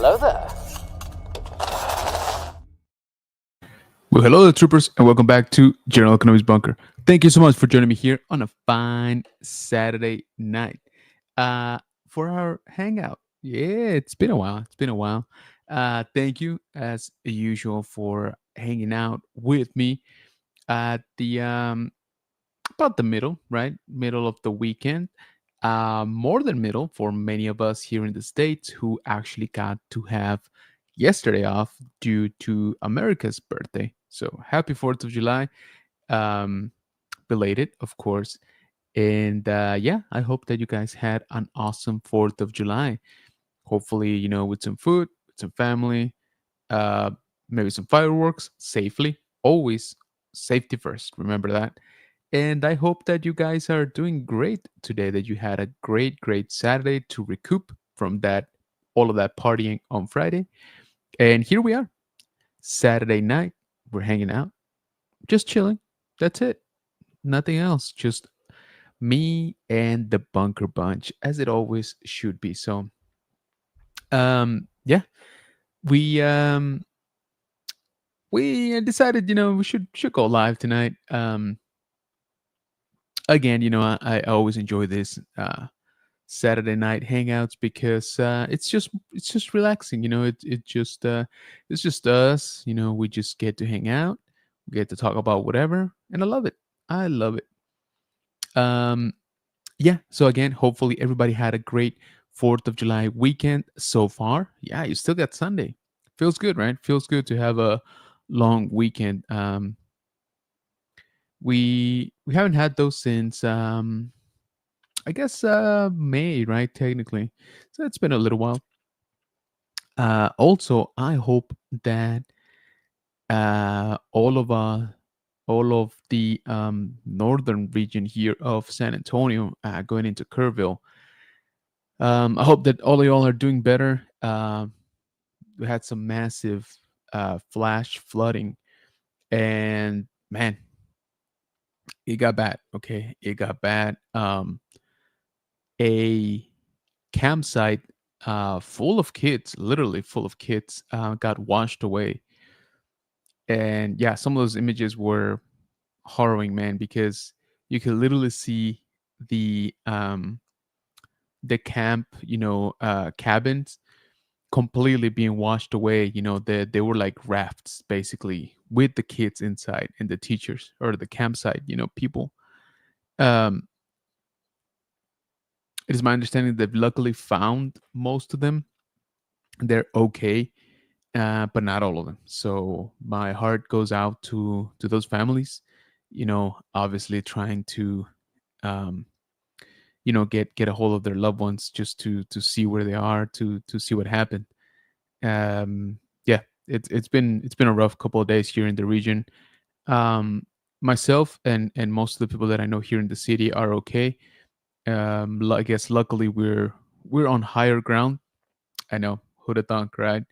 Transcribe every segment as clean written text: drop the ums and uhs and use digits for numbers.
Hello there. Well, hello, there, troopers, and welcome back to General Economics Bunker. Thank you so much for joining me here on a fine Saturday night for our hangout. Yeah, it's been a while. It's been a while. Thank you, as usual, for hanging out with me at the about the middle, right? Middle of the weekend. More than middle for many of us here in the States who actually got to have yesterday off due to America's birthday. So happy 4th of July. Um, Belated, of course. And yeah, I hope that you guys had an awesome 4th of July. Hopefully, with some food, with some family, uh, maybe some fireworks safely. Always safety first. Remember that. And I hope that you guys are doing great today, that you had a great, great Saturday to recoup from that, all of that partying on Friday. And here we are, Saturday night. We're hanging out, just chilling. That's it. Nothing else. Just me and the Bunker Bunch, as it always should be. So, yeah, we decided, we should go live tonight. Again, I always enjoy this Saturday night hangouts because it's just relaxing. It's just us. We just get to hang out, we get to talk about whatever, and I love it. I love it. Um, yeah. So again, hopefully everybody had a great 4th of July weekend so far. Yeah, you still got Sunday. Feels good, right? Feels good to have a long weekend. We haven't had those since I guess May, right? Technically, so it's been a little while. Also, I hope that all of the northern region here of San Antonio, going into Kerrville, I hope that all of y'all are doing better. We had some massive flash flooding, and man, it got bad. Okay, it got bad. A campsite full of kids, literally full of kids, got washed away. And yeah, some of those images were harrowing, man, because you could literally see the um, the camp, cabins completely being washed away. They were like rafts, basically, with the kids inside and the teachers or the campsite, people. Um, it is my understanding they've luckily found most of them. They're okay, but not all of them. So my heart goes out to those families. Obviously trying to, um, get a hold of their loved ones just to see where they are, to see what happened. Yeah, it's been a rough couple of days here in the region. Um, Myself and most of the people that I know here in the city are okay. I guess luckily we're on higher ground. I know, who'd have thunk, right?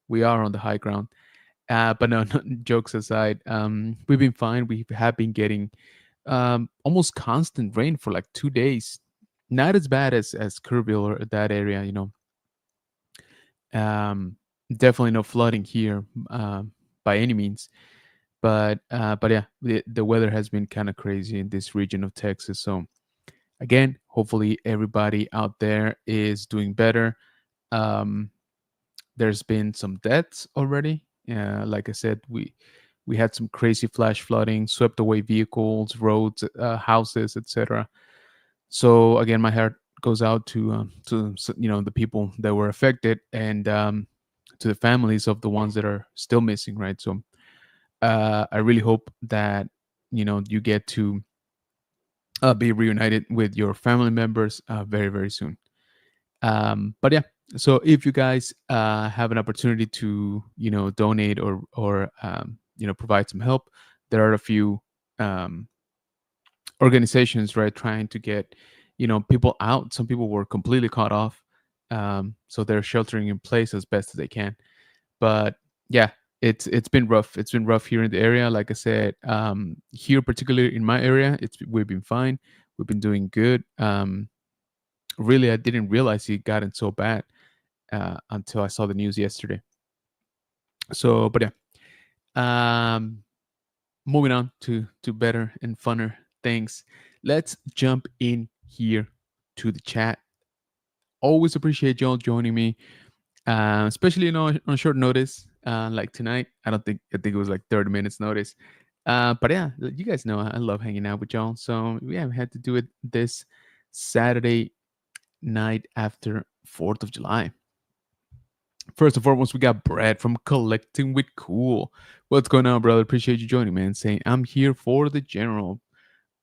We are on the high ground. But no, no, jokes aside, we've been fine. We have been getting almost constant rain for like 2 days. Not as bad as Kerrville or that area, Um, Definitely no flooding here, by any means. But yeah, the weather has been kind of crazy in this region of Texas. So again, hopefully everybody out there is doing better. Um, there's been some deaths already. Like I said, we had some crazy flash flooding, swept away vehicles, roads, houses, etc. So again, my heart goes out to the people that were affected, and to the families of the ones that are still missing. Right. So I really hope that you get to be reunited with your family members very very soon. But yeah, so if you guys have an opportunity to donate or provide some help, there are a few um, organizations, right, trying to get people out. Some people were completely cut off, so they're sheltering in place as best as they can. But yeah, it's been rough. It's been rough here in the area. Like I said, here particularly in my area, we've been fine. We've been doing good. Really, I didn't realize it gotten so bad. until I saw the news yesterday. So, but yeah, moving on to better and funner things. Let's jump in here to the chat. Always appreciate y'all joining me, especially on short notice, like tonight. I think it was like 30 minutes notice. But yeah, you guys know I love hanging out with y'all. So yeah, we had to do it this Saturday night after 4th of July. First and foremost, we got Brad from Collecting with Cool. What's going on, brother? Appreciate you joining, man. Saying I'm here for the general.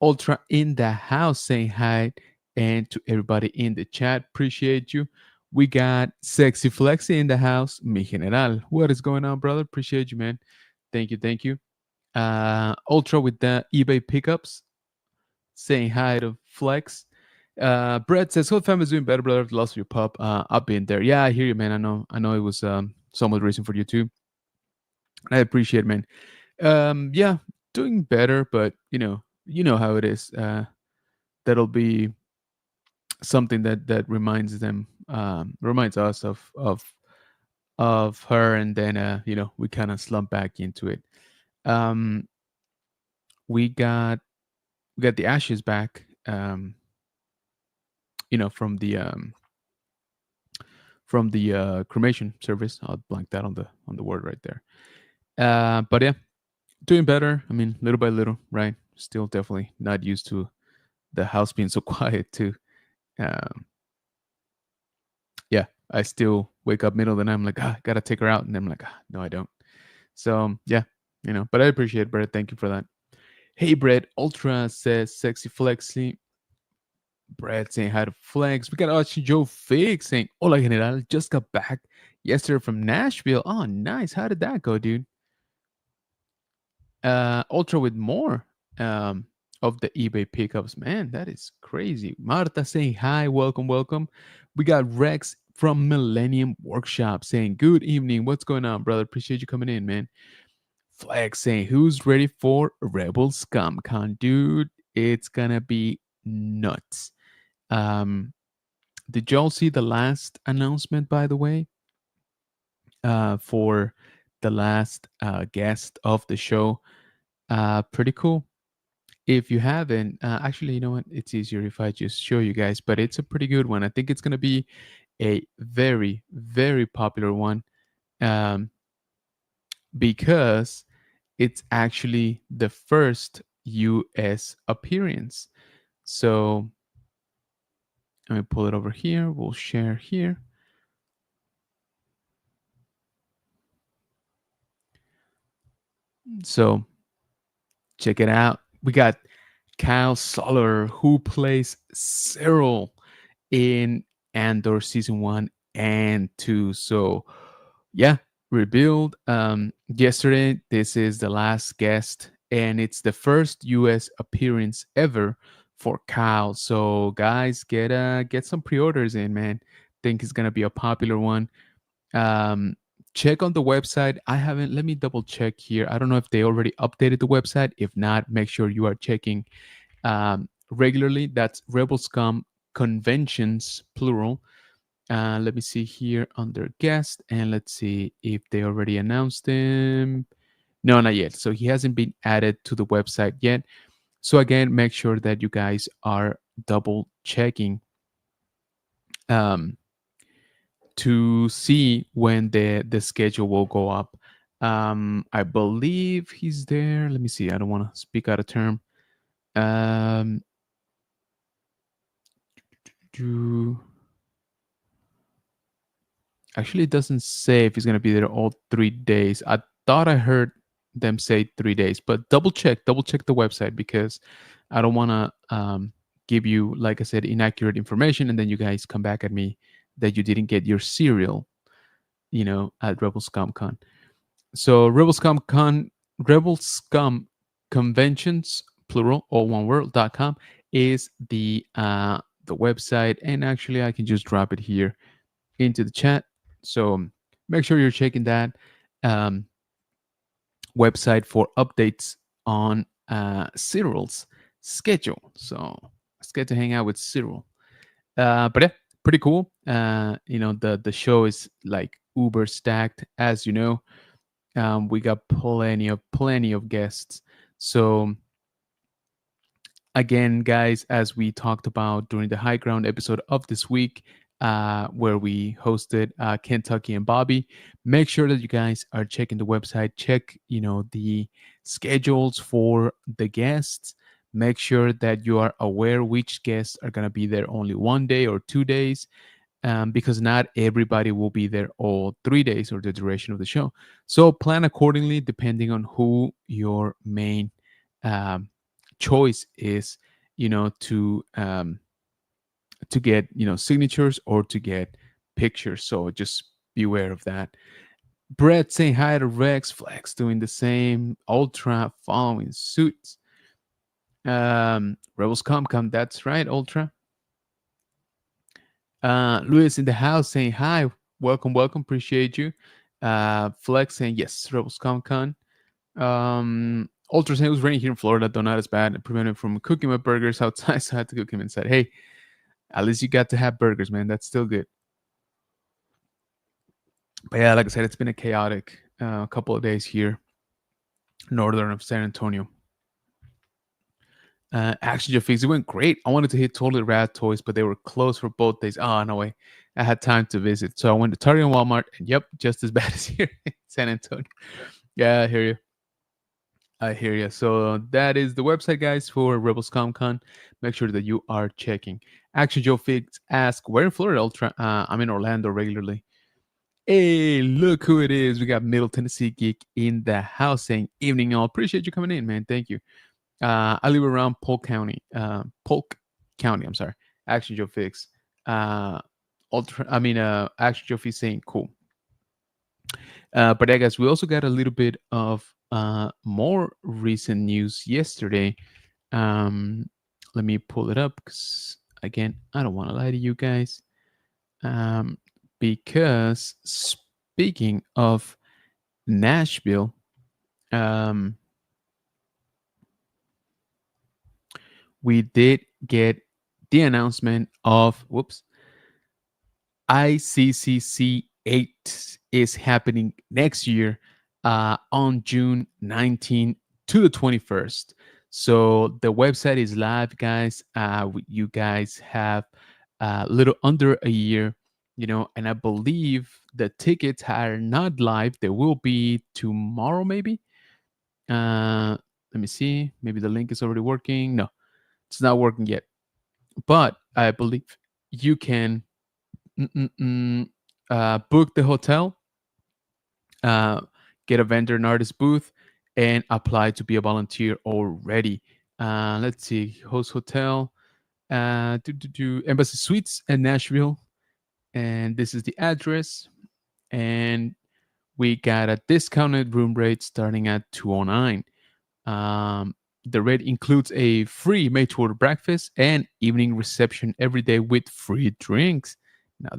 Ultra in the house saying hi, and to everybody in the chat, appreciate you. We got Sexy Flexi in the house, mi general. What is going on, brother? Appreciate you, man. Thank you, thank you. Ultra with the eBay pickups, saying hi to Flex. Brett says, "Whole family's doing better, brother. Lost your pup. I've been there. Yeah, I hear you, man. I know it was somewhat recent for you too. I appreciate it, man. Yeah, doing better, but you know how it is. That'll be something that reminds them, reminds us of her, and then we kind of slump back into it. Um, we got we got the ashes back. From the cremation service. I'll blank that on the word right there. But yeah, doing better. I mean, little by little, right? Still definitely not used to the house being so quiet too. Um, yeah, I still wake up middle of the night. I'm like, I gotta take her out, and then I'm like, no, I don't. So yeah, but I appreciate it, Brett. Thank you for that. Hey, Brett. Ultra says sexy flexy. Brett saying hi to Flex. We got Archie Joe Fig saying, Hola General, just got back yesterday from Nashville. Oh, nice. How did that go, dude? Ultra with more um, of the eBay pickups. Man, that is crazy. Marta saying hi, welcome, welcome. We got Rex from Millennium Workshop saying, Good evening. What's going on, brother? Appreciate you coming in, man. Flex saying, Who's ready for Rebel ScumCon? Dude, it's gonna be nuts. Um, did y'all see the last announcement, by the way, for the last guest of the show? Pretty cool. If you haven't, actually, you know what? It's easier if I just show you guys, but it's a pretty good one. I think it's going to be a very, very popular one, um, because it's actually the first US appearance. So let me pull it over here. We'll share here. So check it out. We got Kyle Soller, who plays Cyril in Andor season 1 and 2. So yeah, revealed yesterday. This is the last guest, and it's the first US appearance ever for Kyle. So guys, get some pre-orders in, man. Think it's gonna be a popular one. um Check on the website. I haven't, let me double check here. I don't know if they already updated the website. If not, make sure you are checking regularly. That's Rebel Scum Conventions, plural. Let me see here under guest, and let's see if they already announced him. No, not yet. So he hasn't been added to the website yet. So again, make sure that you guys are double checking um, to see when the schedule will go up. I believe he's there. Let me see. I don't want to speak out of term. Um, do Actually, it doesn't say if he's going to be there all 3 days. I thought I heard them say 3 days, but double check the website, because I don't want to give you, like I said, inaccurate information, and then you guys come back at me that you didn't get your cereal, at Rebel Scum Con. So Rebel Scum Conventions, plural, all one word.com is the website, and actually I can just drop it here into the chat. So make sure you're checking that um, website for updates on Cyril's schedule. So let's get to hang out with Cyril. But yeah, pretty cool. The show is like uber stacked, as you know. We got plenty of guests. So again, guys, as we talked about during the High Ground episode of this week, where we hosted Kentucky and Bobby, make sure that you guys are checking the website. Check, the schedules for the guests. Make sure that you are aware which guests are going to be there only 1 day or 2 days, because not everybody will be there all 3 days or the duration of the show. So plan accordingly, depending on who your main um, choice is, to get signatures or to get pictures. So just beware of that. Brett saying hi to Rex, Flex doing the same, Ultra following suits. Rebels come, that's right, Ultra. Luis in the house saying hi, welcome, appreciate you. Flex saying yes, Rebels Comic Con. Ultra saying it was raining here in Florida, though not as bad. It prevented me from cooking my burgers outside, so I had to cook them inside. Hey, at least you got to have burgers, man. That's still good. But yeah, like I said, it's been a chaotic couple of days here, northern of San Antonio. Action Fix, it went great. I wanted to hit Totally Rad Toys, but they were closed for both days. Oh, no way. I had time to visit. So I went to Target and Walmart, and yep, just as bad as here in San Antonio. Yeah, I hear you. I hear you. So that is the website, guys, for Rebels Comic Con. Make sure that you are checking. Action Joe Fix ask, where in Florida, Ultra? I'm in Orlando regularly. Hey, look who it is. We got Middle Tennessee Geek in the house saying, evening, all. Appreciate you coming in, man. Thank you. I live around Polk County, I'm sorry. Action Joe Fix. Action Joe Fix saying, cool. But I guess we also got a little bit of more recent news yesterday. Let me pull it up because, again, I don't want to lie to you guys. Because speaking of Nashville, we did get the announcement of ICCC 8 is happening next year on June 19 to the 21st. So the website is live, guys. You guys have a little under a year, and I believe the tickets are not live. They will be tomorrow, maybe. Let me see. Maybe the link is already working. No, it's not working yet. But I believe you can book the hotel, get a vendor and artist booth, and apply to be a volunteer already. Let's see, host hotel, Embassy Suites in Nashville, and this is the address. And we got a discounted room rate starting at $209. The rate includes a free made-to-order breakfast and evening reception every day with free drinks. Now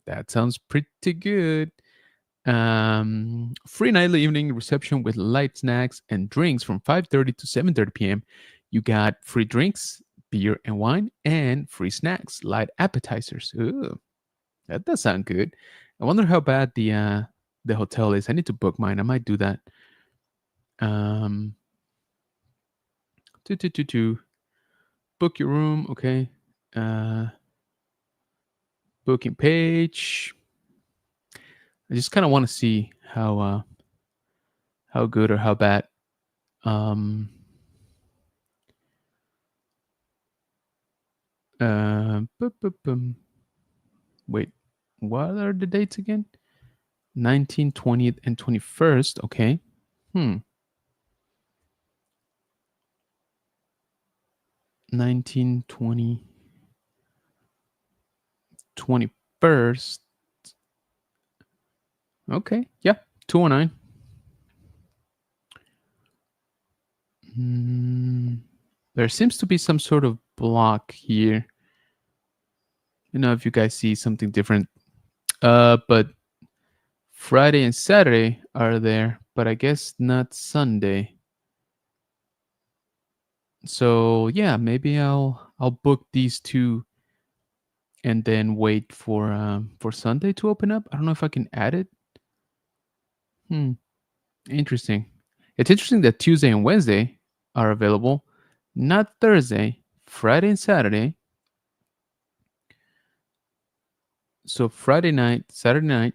that sounds pretty good. Free nightly evening reception with light snacks and drinks from 5:30 to 7:30 p.m. You got free drinks, beer and wine, and free snacks, light appetizers. Ooh, that does sound good. I wonder how bad the hotel is. I need to book mine. I might do that. To book your room. Okay. Booking page. I just kind of want to see how good or how bad. Wait, what are the dates again? 19th, 20th, and 21st. Okay. 19, 20, 21st. Okay. Yeah. 209. There seems to be some sort of block here. If you guys see something different. But Friday and Saturday are there, but I guess not Sunday. So yeah, maybe I'll book these two and then wait for Sunday to open up. I don't know if I can add it. Hmm. Interesting. It's interesting that Tuesday and Wednesday are available, not Thursday, Friday and Saturday. So Friday night, Saturday night,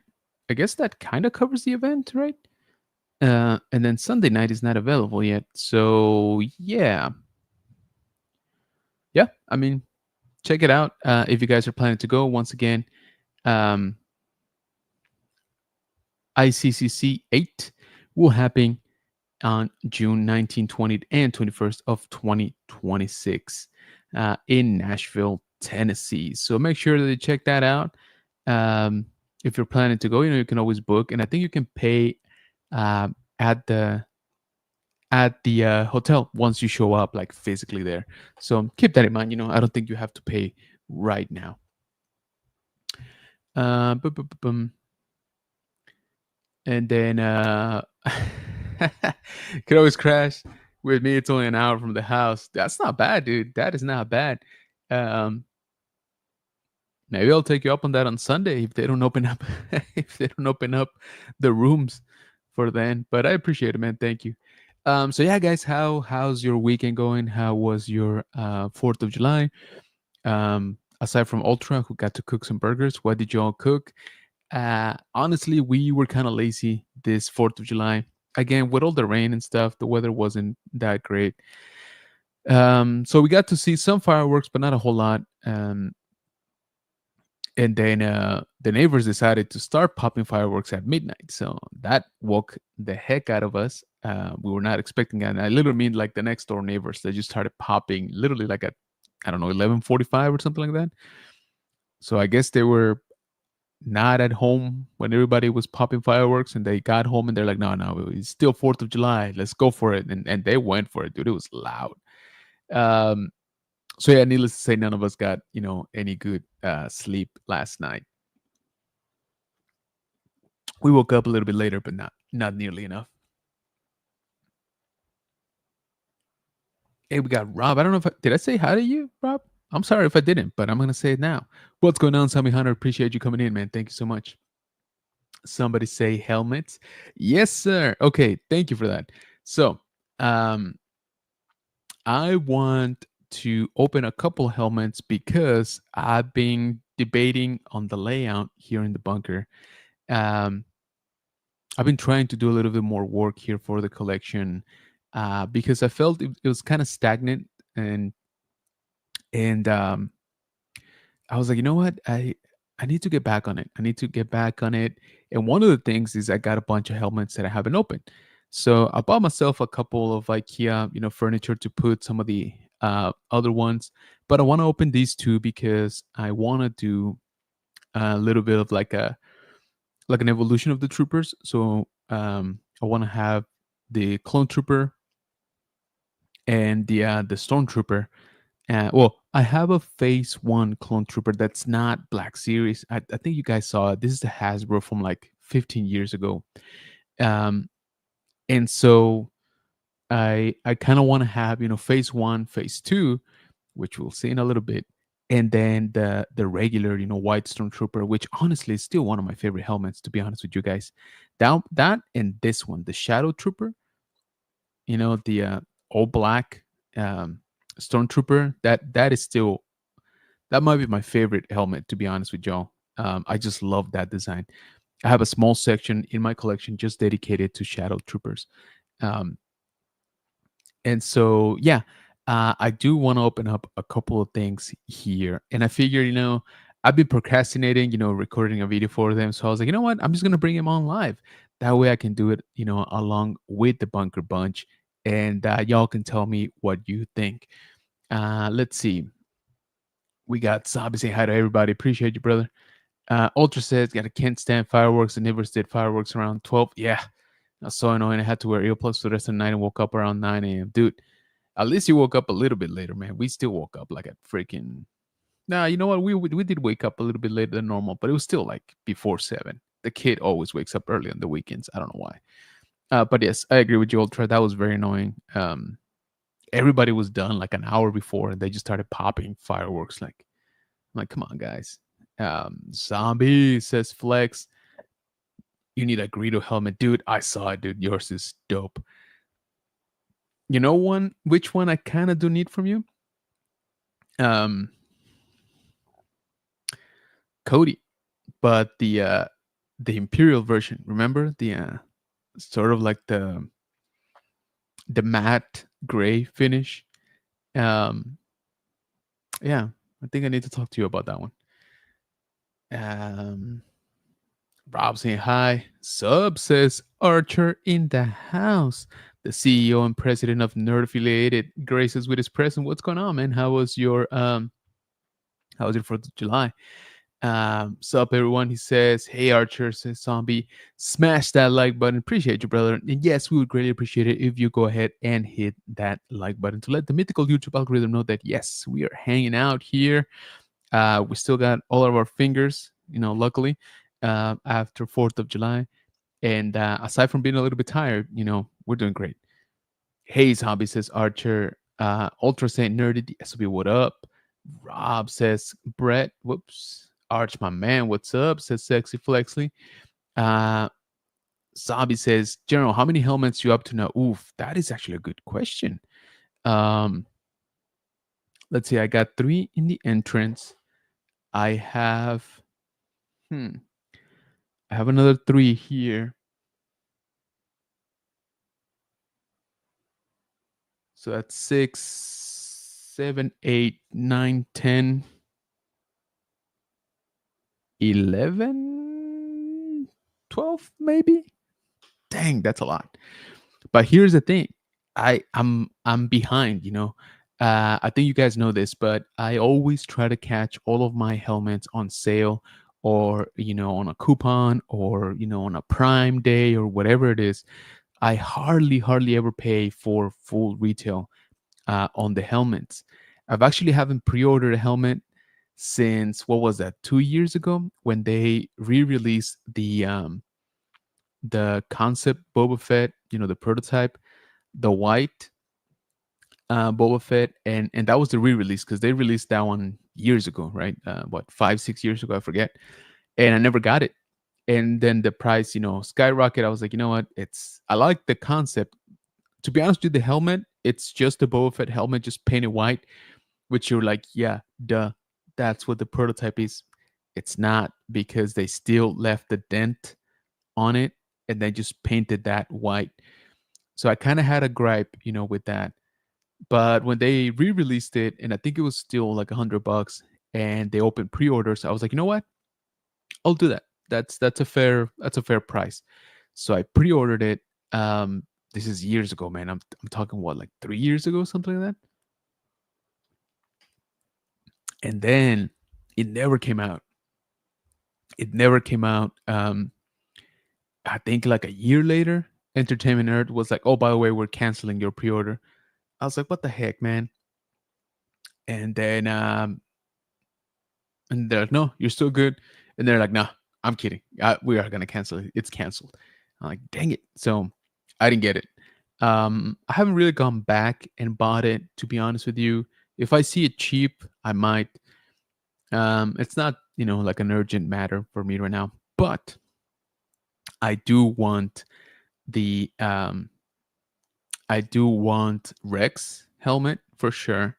I guess that kind of covers the event, right? And then Sunday night is not available yet. So yeah, yeah. I mean, check it out if you guys are planning to go. Once again, um, ICCC 8 will happen on June 19th, 20th, and 21st of 2026 in Nashville, Tennessee. So make sure that you check that out. Um, if you're planning to go, you can always book, and I think you can pay uh, at the hotel once you show up, like physically there. So keep that in mind. I don't think you have to pay right now. Bum. And then could always crash with me. It's only an hour from the house. That's not bad, dude. That is not bad. Um, maybe I'll take you up on that on Sunday if they don't open up if they don't open up the rooms for then. But I appreciate it, man. Thank you. So yeah, guys, how's your weekend going? How was your 4th of July? Aside from Ultra, who got to cook some burgers, what did you all cook? Honestly, we were kind of lazy this 4th of July. Again, with all the rain and stuff, the weather wasn't that great. So we got to see some fireworks, but not a whole lot. And then the neighbors decided to start popping fireworks at midnight. So that woke the heck out of us. We were not expecting that. And I literally mean like the next door neighbors that just started popping literally like at, I don't know, 11:45 or something like that. So I guess they were not at home when everybody was popping fireworks, and they got home and they're like, no, it's still 4th of July. Let's go for it. And they went for it, dude. It was loud. Um, so yeah, needless to say, none of us got, any good sleep last night. We woke up a little bit later, but not nearly enough. Hey, we got Rob. I don't know if did I say hi to you, Rob? I'm sorry if I didn't, but I'm gonna say it now. What's going on, Sammy Hunter? Appreciate you coming in, man. Thank you so much. Somebody say helmets. Yes, sir. Okay, thank you for that. So, um, I want to open a couple helmets because I've been debating on the layout here in the bunker. Um, I've been trying to do a little bit more work here for the collection because I felt it was kind of stagnant, and I was like, you know what, I need to get back on it. I need to get back on it. And one of the things is I got a bunch of helmets that I haven't opened. So I bought myself a couple of IKEA, furniture to put some of the other ones. But I want to open these two because I want to do a little bit of like an evolution of the troopers. So I want to have the clone trooper and the stormtrooper. Well, I have a Phase One clone trooper that's not Black Series. I think you guys saw it. This is the Hasbro from like 15 years ago, um, and so I kind of want to have Phase One, Phase Two, which we'll see in a little bit, and then the regular White Stormtrooper, which honestly is still one of my favorite helmets. To be honest with you guys, that and this one, the Shadow Trooper, the all black um, Stormtrooper. That is still that might be my favorite helmet, to be honest with y'all. I just love that design. I have a small section in my collection just dedicated to Shadow Troopers. Um, and so, yeah, I do want to open up a couple of things here. And I figure, I've been procrastinating, recording a video for them. So I was like, you know what? I'm just going to bring them on live. That way I can do it, along with the Bunker Bunch. And y'all can tell me what you think. Let's see. We got Sabi saying hi to everybody. Appreciate you, brother. Ultra says, got a can't stand fireworks and never did fireworks around 12. Yeah, that's so annoying. I had to wear earplugs for the rest of the night and woke up around 9 a.m. Dude, at least you woke up a little bit later, man. We still woke up like at freaking. Nah, you know what? We did wake up a little bit later than normal, but it was still like before 7. The kid always wakes up early on the weekends. I don't know why. But yes, I agree with you, Ultra. That was very annoying. Everybody was done like an hour before, and they just started popping fireworks like I'm like, come on, guys. Zombie says Flex, you need a Greedo helmet, dude. I saw it, dude. Yours is dope. You know one? Which one I kind of do need from you? Um, Cody, but the Imperial version. Remember the sort of like the matte gray finish. Um, yeah, I think I need to talk to you about that one. Um, Rob saying hi. Sub says Archer in the house. The CEO and president of Nerd Affiliated graces with his presence. What's going on, man? How was your 4th of July? Sup everyone, he says, hey Archer, says Zombie, smash that like button. Appreciate you, brother. And yes, we would greatly appreciate it if you go ahead and hit that like button to let the mythical YouTube algorithm know that yes, we are hanging out here. We still got all of our fingers, luckily, after 4th of July. And aside from being a little bit tired, we're doing great. Hey, Zombie, says Archer. Ultra Saint Nerdy SB, what up? Rob says Brett. Whoops. Arch, my man, what's up? Says Sexy Flexly. Uh, Zombie says, General, how many helmets you up to now? Oof, that is actually a good question. Um, let's see. I got 3 in the entrance. I have, I have another 3 here. So that's 6, 7, 8, 9, 10, 11, 12, maybe. Dang, that's a lot. But here's the thing. I'm behind, I think you guys know this, but I always try to catch all of my helmets on sale or, on a coupon or, on a prime day or whatever it is. I hardly ever pay for full retail on the helmets. I've actually haven't pre-ordered a helmet since what was that, 2 years ago when they re-released the concept Boba Fett, the prototype, the white Boba Fett, and that was the re-release because they released that one years ago, right? What, 5, 6 years ago, I forget, and I never got it. And then the price, skyrocket. I was like, you know what? I like the concept. To be honest with you, the helmet, it's just a Boba Fett helmet, just painted white, which you're like, yeah, duh, that's what the prototype is. It's not, because they still left the dent on it and they just painted that white. So I kind of had a gripe, with that. But when they re-released it, and I think it was still like $100, and they opened pre-orders, I was like, you know what? I'll do that. That's a fair price. So I pre-ordered it. This is years ago, man. I'm talking what, like 3 years ago, something like that. And then it never came out. It never came out. I think like a year later, Entertainment Nerd was like, "Oh, by the way, we're canceling your pre-order." I was like, "What the heck, man?" And then and they're like, "No, you're still good." And they're like, "No, I'm kidding. We are gonna cancel it. It's canceled." I'm like, "Dang it!" So I didn't get it. I haven't really gone back and bought it, to be honest with you. If I see it cheap, I might. It's not, like an urgent matter for me right now, but I do want the I do want Rex helmet for sure.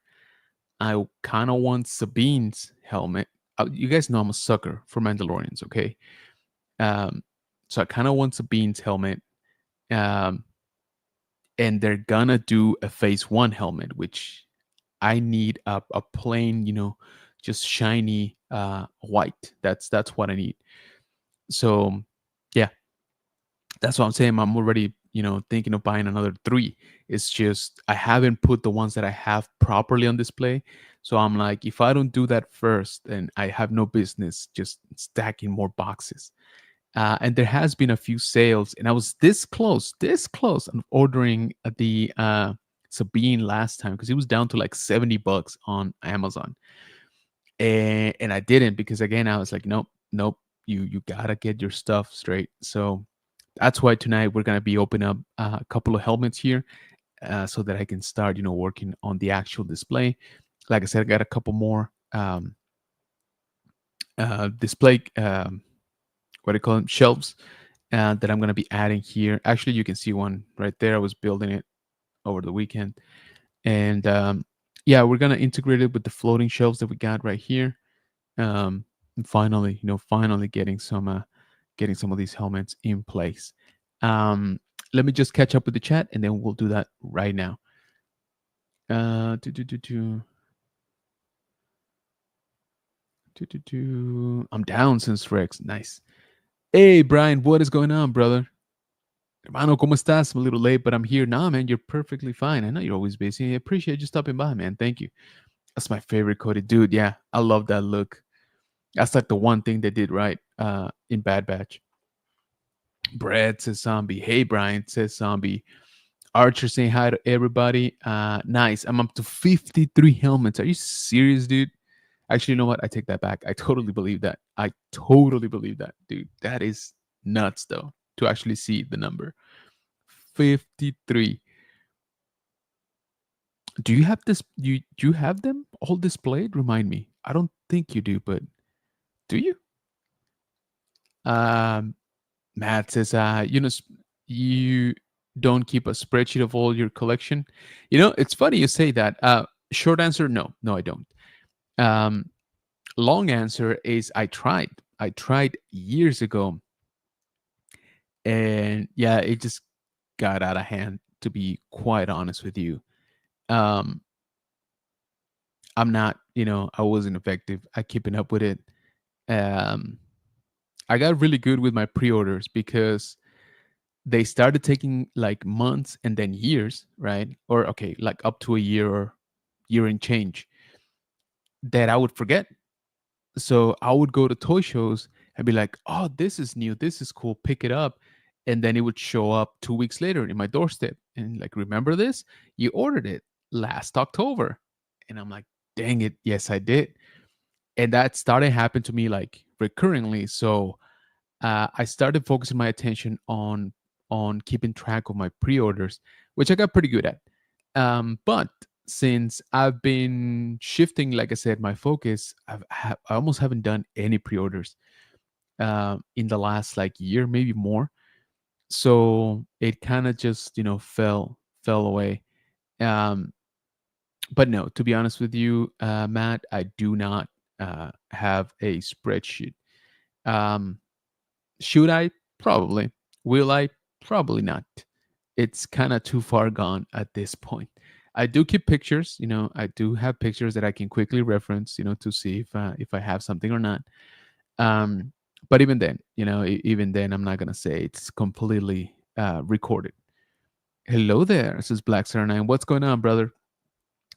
I kind of want Sabine's helmet. You guys know I'm a sucker for Mandalorians, okay? Um, so I kind of want Sabine's helmet. Um, and they're gonna do a Phase One helmet, which I need a plain, just shiny white. That's what I need. So yeah, that's what I'm saying. I'm already, thinking of buying another 3. It's just I haven't put the ones that I have properly on display. So I'm like, if I don't do that first, then I have no business just stacking more boxes. And there has been a few sales, and I was this close on ordering the Sabine last time because it was down to like $70 on Amazon, and I didn't because again I was like, nope, nope, you gotta get your stuff straight. So that's why tonight we're gonna be opening up a couple of helmets here, so that I can start, working on the actual display. Like I said, I got a couple more. display, what do you call them, shelves, that I'm going to be adding here. Actually, you can see one right there. I was building it over the weekend. And yeah, we're going to integrate it with the floating shelves that we got right here. And finally, finally getting some of these helmets in place. Let me just catch up with the chat, and then we'll do that right now. Do, do, do, do. Do, do, do. I'm down since Rex. Nice. Hey, Brian, what is going on, brother? Hermano, ¿cómo estás? I'm a little late, but I'm here. Nah, man, you're perfectly fine. I know you're always busy. I appreciate you stopping by, man. Thank you. That's my favorite Cody. Dude, yeah, I love that look. That's like the one thing they did right in Bad Batch. Brad says zombie. Hey, Brian says zombie. Archer saying hi to everybody. Nice. I'm up to 53 helmets. Are you serious, dude? Actually, you know what? I take that back. I totally believe that. I totally believe that, dude. That is nuts, though, to actually see the number 53. Do you have this? You have them all displayed? Remind me. I don't think you do, but do you? Um, Matt says, you don't keep a spreadsheet of all your collection. It's funny you say that. Short answer, no, I don't. Um, Long answer is I tried. I tried years ago, and yeah, it just got out of hand. To be quite honest with you, um, I'm not. I wasn't effective at keeping up with it. Um, I got really good with my pre-orders because they started taking like months and then years, right? Or okay, like up to a year or year and change that I would forget. So I would go to toy shows and be like, "Oh, this is new. This is cool. Pick it up." And then it would show up 2 weeks later in my doorstep. And like, remember this? You ordered it last October. And I'm like, dang it. Yes, I did. And that started happening to me like recurringly. So I started focusing my attention on keeping track of my pre-orders, which I got pretty good at. But since I've been shifting, like I said, my focus, I almost haven't done any pre-orders in the last like year, maybe more. So it kind of just fell away. Um, but no, to be honest with you, Matt, I do not have a spreadsheet. Um, Should I? Probably. Will I? Probably not. It's kind of too far gone at this point. I do keep pictures, I do have pictures that I can quickly reference, to see if I have something or not. Um, but even then, even then, I'm not gonna say it's completely recorded. Hello there, says Black Star 9. What's going on, brother?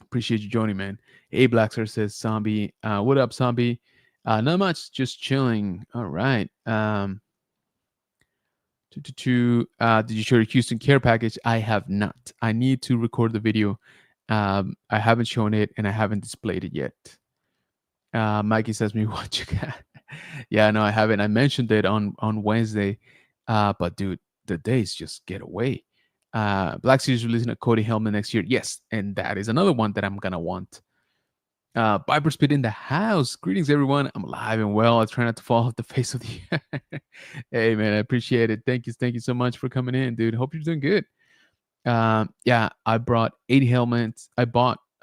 Appreciate you joining, man. Hey, Black Star says zombie. What up, zombie? Not much, just chilling. All right. Did you share your Houston care package? I have not. I need to record the video. I haven't shown it and I haven't displayed it yet. Mikey says me what you got. Yeah, no, I haven't. I mentioned it on Wednesday, but dude, the days just get away. Black Series is releasing a Cody helmet next year. Yes, and that is another one that I'm gonna want. Viper Speed in the house. Greetings, everyone. I'm alive and well. I try not to fall off the face of the Hey, man, I appreciate it. Thank you. Thank you so much for coming in, dude. Hope you're doing good. Yeah, I brought 8 helmets. I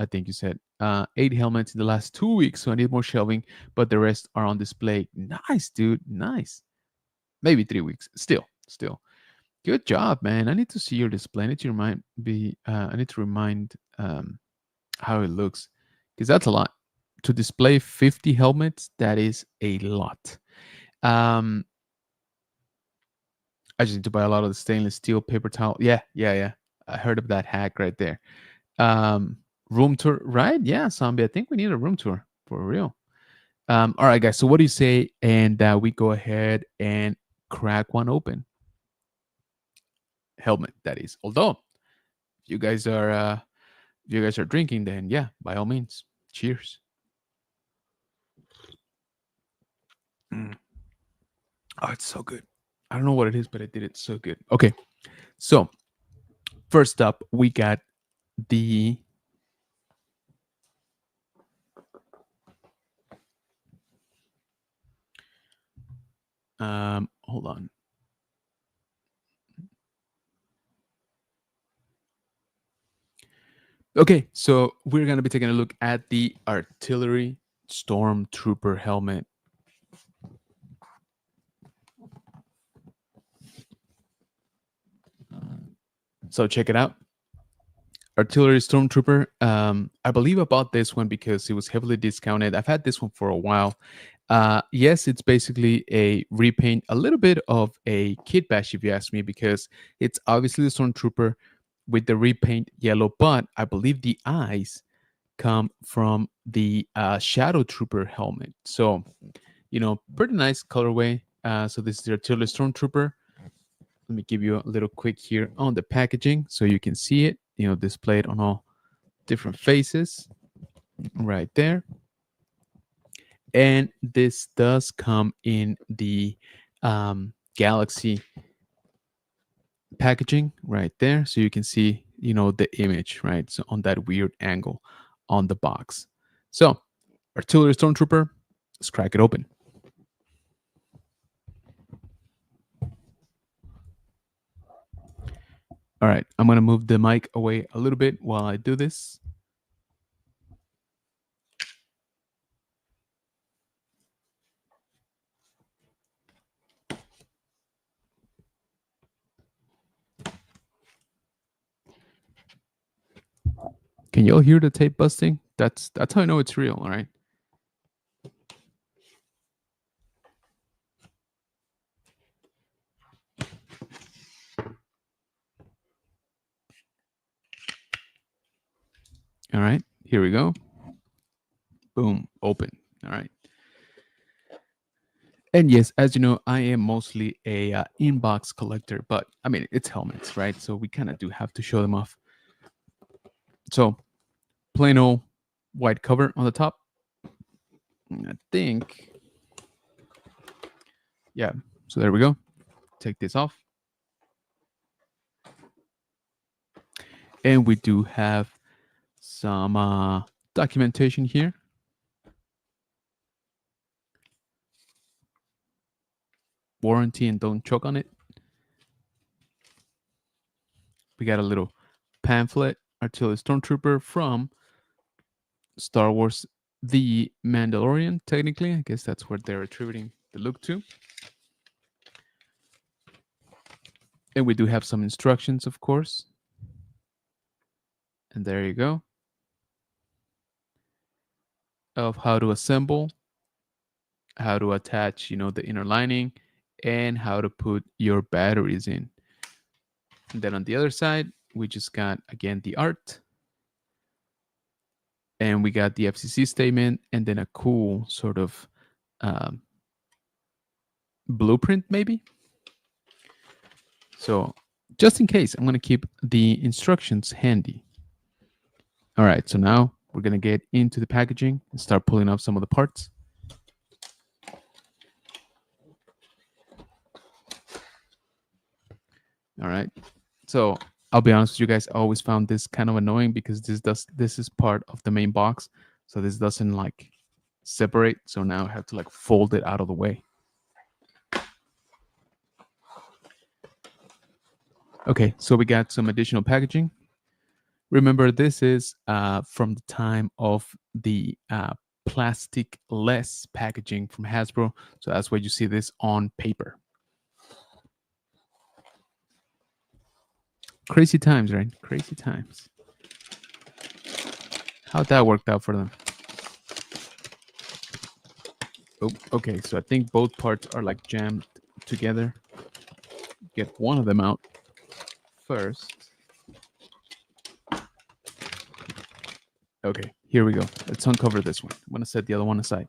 think you said, 8 helmets in the last 2 weeks. So I need more shelving, but the rest are on display. Nice, dude. Nice. Maybe 3 weeks. Still. Good job, man. I need to see your display. I need to remind how it looks, because that's a lot to display 50 helmets. That is a lot. I just need to buy a lot of the stainless steel paper towel. Yeah. I heard of that hack right there. Room tour, right? Yeah, zombie. I think we need a room tour for real. All right, guys. So what do you say? And we go ahead and crack one open. Helmet, that is. Although, if you guys are drinking, then yeah, by all means, cheers. Mm. Oh, it's so good. I don't know what it is, but I did it so good. Okay, so first up, we got the Hold on. Okay, so we're going to be taking a look at the artillery stormtrooper helmet. So check it out. Artillery Stormtrooper. I believe I bought this one because it was heavily discounted. I've had this one for a while. Yes, it's basically a repaint, a little bit of a kit bash, if you ask me, because it's obviously the Stormtrooper with the repaint yellow, but I believe the eyes come from the Shadow Trooper helmet. So, pretty nice colorway. So this is the Artillery Stormtrooper. Let me give you a little quick here on the packaging so you can see it, displayed on all different faces right there. And this does come in the Galaxy packaging right there. So you can see, the image, right? So on that weird angle on the box. So Artillery Stormtrooper, let's crack it open. All right, I'm going to move the mic away a little bit while I do this. Can y'all hear the tape busting? That's how I know it's real, all right? All right, here we go. Boom, open. All right. And yes, as you know, I am mostly a inbox collector, but I mean, it's helmets, right? So we kind of do have to show them off. So plain old white cover on the top. I think, yeah. So there we go. Take this off. And we do have some documentation here. Warranty and don't choke on it. We got a little pamphlet, Artillery Stormtrooper from Star Wars The Mandalorian, technically. I guess that's what they're attributing the look to. And we do have some instructions, of course. And there you go. Of how to assemble, how to attach, the inner lining, and how to put your batteries in. And then on the other side, we just got, again, the art. And we got the FCC statement, and then a cool sort of blueprint, maybe. So just in case, I'm going to keep the instructions handy. All right, so now we're going to get into the packaging and start pulling off some of the parts. All right, so I'll be honest with you guys, I always found this kind of annoying because this is part of the main box. So this doesn't like separate. So now I have to like fold it out of the way. Okay, so we got some additional packaging. Remember, this is from the time of the plastic-less packaging from Hasbro. So that's why you see this on paper. Crazy times, right? Crazy times. How'd that worked out for them? Oh, okay, so I think both parts are like jammed together. Get one of them out first. Okay, here we go. Let's uncover this one. I'm going to set the other one aside.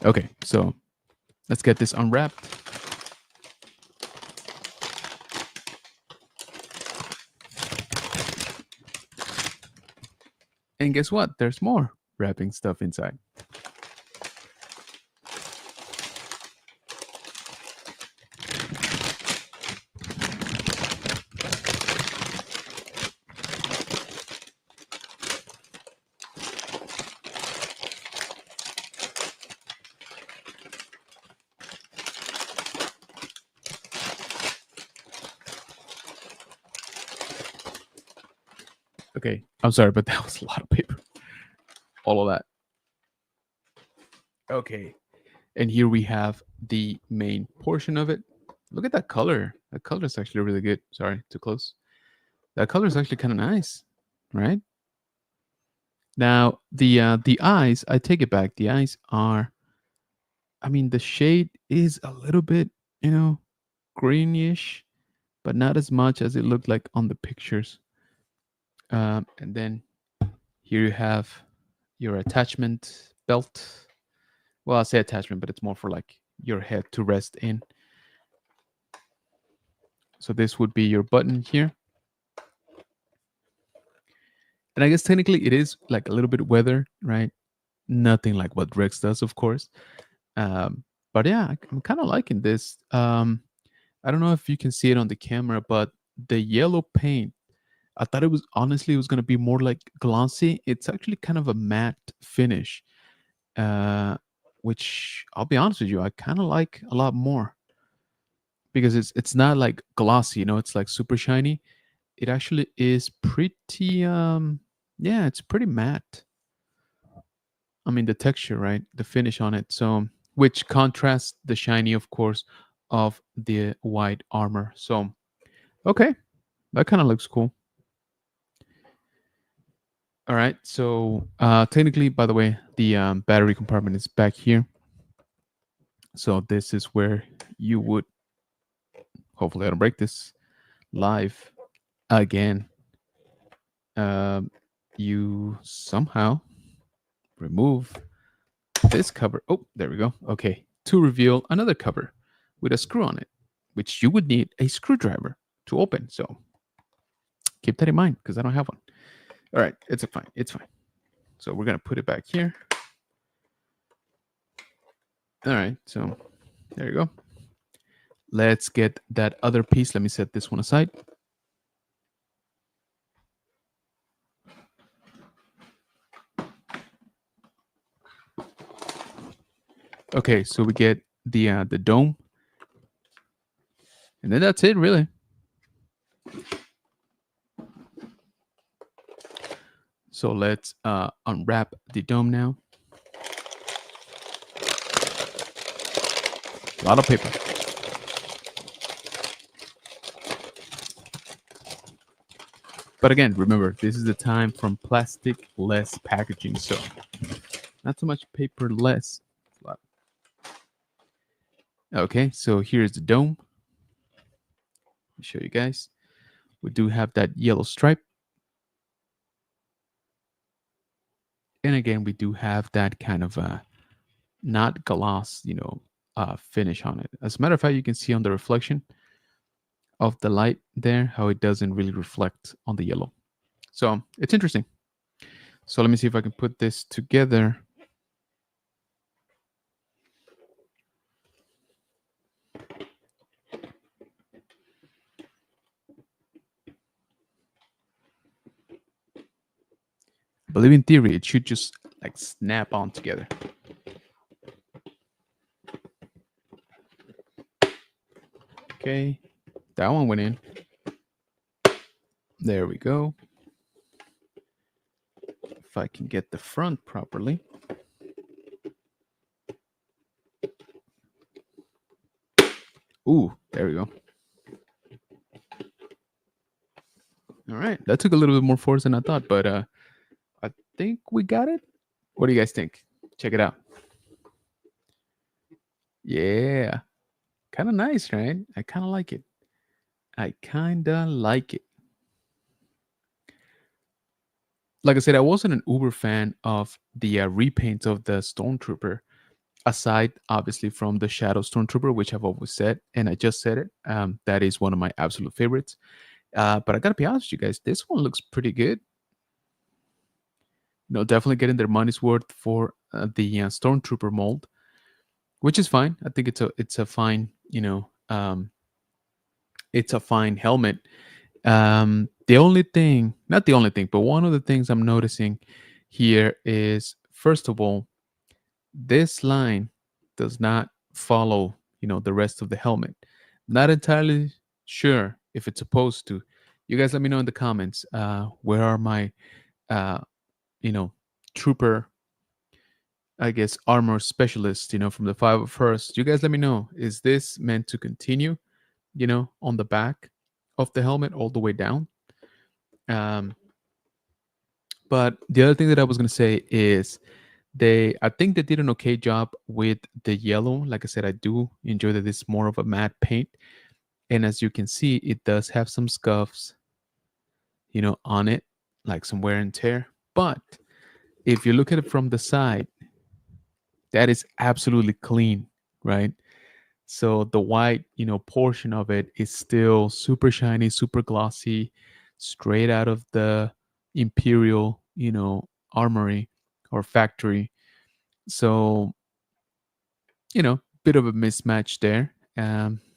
Okay, so let's get this unwrapped. And guess what? There's more wrapping stuff inside. Okay, I'm sorry, but that was a lot of paper. All of that. Okay, and here we have the main portion of it. Look at that color. That color is actually really good. Sorry, too close. That color is actually kind of nice, right? Now the eyes, I take it back. The eyes are, I mean, the shade is a little bit, you know, greenish, but not as much as it looked like on the pictures. And then here you have your attachment belt. Well, I say attachment, but it's more for like your head to rest in. So this would be your button here. And I guess technically it is like a little bit weathered, right? Nothing like what Rex does, of course. Um, but yeah, I'm kind of liking this. I don't know if you can see it on the camera, but the yellow paint, I thought it was honestly it was gonna be more like glossy. It's actually kind of a matte finish, uh, which I'll be honest with you, I kind of like a lot more because it's not like glossy, you know, it's like super shiny. It actually is pretty yeah, it's pretty matte. I mean the texture, right? The finish on it. So which contrasts the shiny, of course, of the white armor. So okay, that kind of looks cool. All right. So technically, by the way, the battery compartment is back here. So this is where you would, hopefully I don't break this, live again. Um, you somehow remove this cover. Oh, there we go. Okay. To reveal another cover with a screw on it, which you would need a screwdriver to open. So keep that in mind because I don't have one. All right. It's fine. It's fine. So we're going to put it back here. All right. So there you go. Let's get that other piece. Let me set this one aside. Okay, so we get the dome, and then that's it, really. So let's unwrap the dome now. A lot of paper. But again, remember, this is the time from plastic less packaging, so not so much paper less. Okay, so here's the dome. Let me show you guys. We do have that yellow stripe. And again, we do have that kind of not gloss, you know, finish on it. As a matter of fact, you can see on the reflection of the light there how it doesn't really reflect on the yellow. So it's interesting. So let me see if I can put this together. I believe in theory it should just like snap on together. Okay, that one went in. There we go. If I can get the front properly. Ooh, there we go. All right, that took a little bit more force than I thought, but I think we got it. What do you guys think? Check it out. Yeah, kind of nice, right? I kind of like it. I kind of like it. Like I said, I wasn't an uber fan of the repaints of the Stormtrooper, aside obviously from the Shadow Stormtrooper, which I've always said, and I just said it. That is one of my absolute favorites. But I gotta be honest with you guys, this one looks pretty good. You know, definitely getting their money's worth for the Stormtrooper mold, which is fine. I think it's a fine, you know, it's a fine helmet. The only thing, not the only thing, but one of the things I'm noticing here is, first of all, this line does not follow, you know, the rest of the helmet. Not entirely sure if it's supposed to. You guys let me know in the comments. Where are my uh, you know, trooper, I guess, armor specialist, from the 501st? You guys let me know. Is this meant to continue, on the back of the helmet all the way down? Um, but the other thing that I was going to say is I think they did an okay job with the yellow. Like I said, I do enjoy that it's more of a matte paint. And as you can see, it does have some scuffs, on it, like some wear and tear. But if you look at it from the side, that is absolutely clean, right? So the white, portion of it is still super shiny, super glossy, straight out of the Imperial, armory or factory. So, bit of a mismatch there.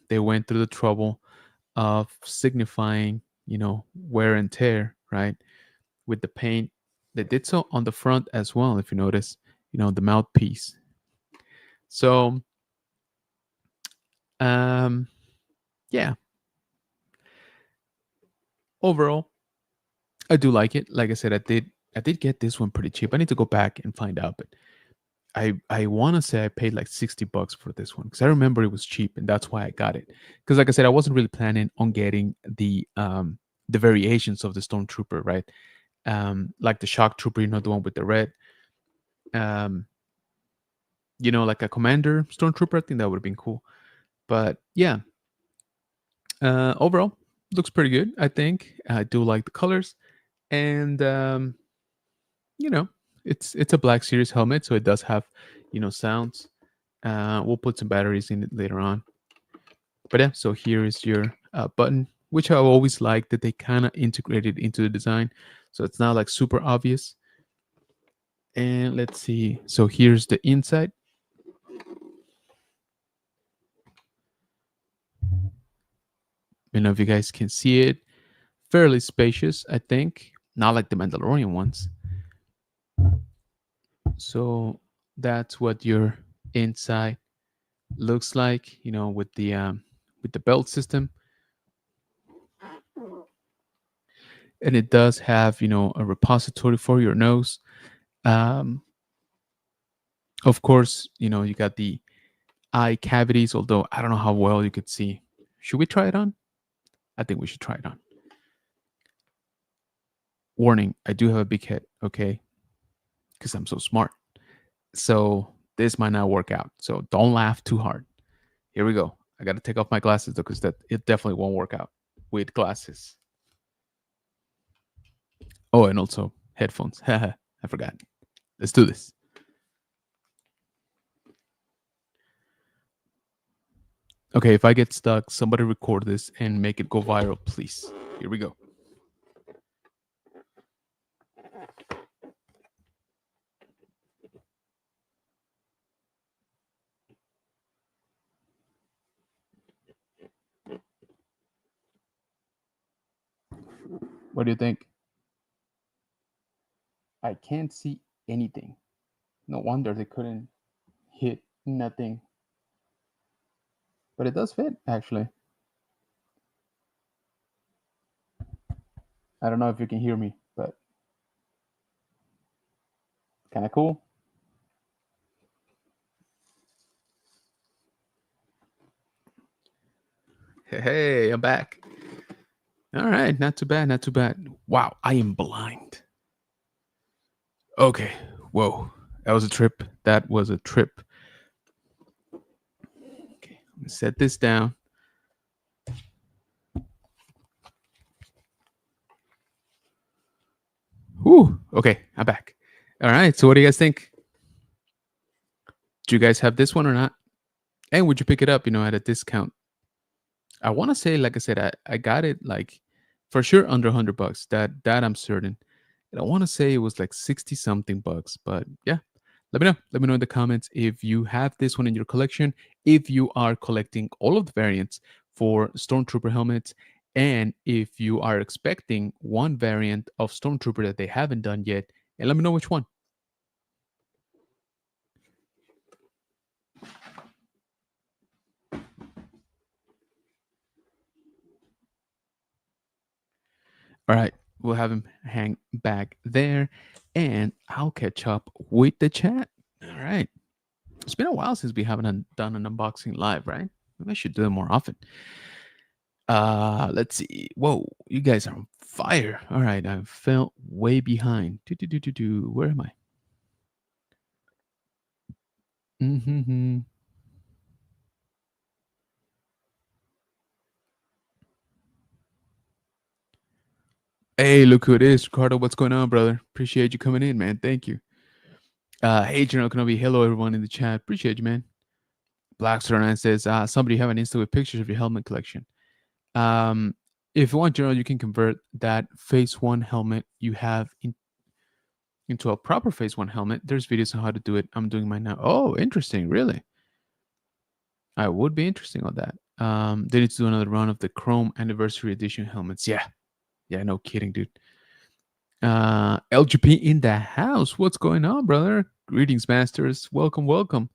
They went through the trouble of signifying, wear and tear, right? With the paint. They did so on the front as well, if you notice, the mouthpiece. So, um, yeah, overall, I do like it. Like I said, I did get this one pretty cheap. I need to go back and find out, but I want to say I paid like $60 for this one because I remember it was cheap and that's why I got it. Because like I said, I wasn't really planning on getting the variations of the Stormtrooper, right? Like the Shock Trooper, the one with the red. Um, like a Commander Stormtrooper. I think that would have been cool. But yeah, overall, looks pretty good. I think I do like the colors, and you know, it's a Black Series helmet, so it does have sounds. We'll put some batteries in it later on. But yeah, so here is your button, which I always like that they kind of integrated into the design, so it's not like super obvious. And let's see. So here's the inside. I don't know if you guys can see it. Fairly spacious, I think. Not like the Mandalorian ones. So that's what your inside looks like, with the belt system. And it does have, a repository for your nose. Um, of course, you got the eye cavities, although I don't know how well you could see. Should we try it on? I think we should try it on. Warning, I do have a big head, okay? Because I'm so smart. So this might not work out. So don't laugh too hard. Here we go. I got to take off my glasses though, because that it definitely won't work out with glasses. Oh, and also headphones. I forgot. Let's do this. Okay, if I get stuck, somebody record this and make it go viral, please. Here we go. What do you think? I can't see anything. No wonder they couldn't hit nothing. But it does fit, actually. I don't know if you can hear me, but kind of cool. Hey, I'm back. All right, not too bad, not too bad. Wow, I am blind. Okay, whoa, that was a trip. That was a trip. Okay, I'm gonna set this down. Whew, okay, I'm back. All right, so what do you guys think? Do you guys have this one or not? And would you pick it up, at a discount? I want to say, like I said, I got it like for sure under $100. That I'm certain. And I want to say it was like 60 something bucks. But yeah, let me know. Let me know in the comments if you have this one in your collection, if you are collecting all of the variants for Stormtrooper helmets, and if you are expecting one variant of Stormtrooper that they haven't done yet. And let me know which one. All right, we'll have him hang back there, and I'll catch up with the chat. All right, it's been a while since we haven't done an unboxing live, right? Maybe I should do it more often. Let's see. Whoa, you guys are on fire. All right, I fell way behind. Where am I? Mm-hmm. Hey, look who it is, Ricardo. What's going on, brother? Appreciate you coming in, man. Thank you. Hey, General Kenobi. Hello, everyone in the chat. Appreciate you, man. Black Star says, somebody have an Insta with pictures of your helmet collection. Um, if you want, General, you can convert that Phase 1 helmet you have into a proper Phase 1 helmet. There's videos on how to do it. I'm doing mine now. Oh, interesting. Really? I would be interesting on that. They need to do another run of the Chrome Anniversary Edition helmets. Yeah. Yeah, no kidding, dude. LGP in the house. What's going on, brother? Greetings, masters. Welcome, welcome.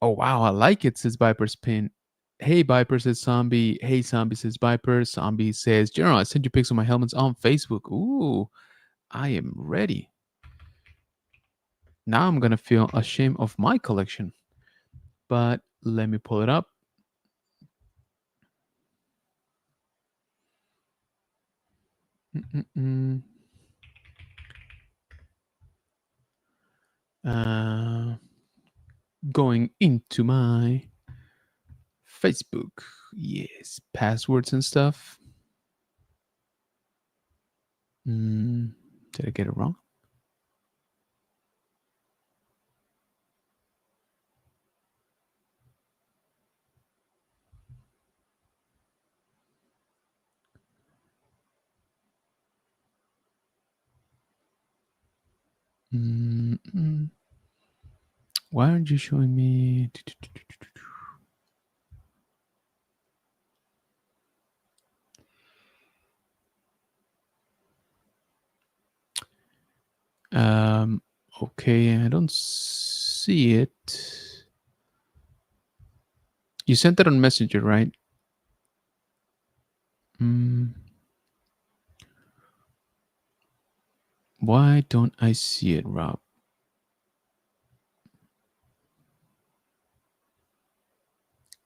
Oh, wow. I like it, says Viper's pin. Hey, Viper, says Zombie. Hey, Zombie, says Viper. Zombie says, General, I sent you pics of my helmets on Facebook. Ooh, I am ready. Now I'm going to feel ashamed of my collection. But let me pull it up. Going into my Facebook. Yes, passwords and stuff. Did I get it wrong? Why aren't you showing me? Okay, I don't see it. You sent it on Messenger, right? Why don't I see it, Rob?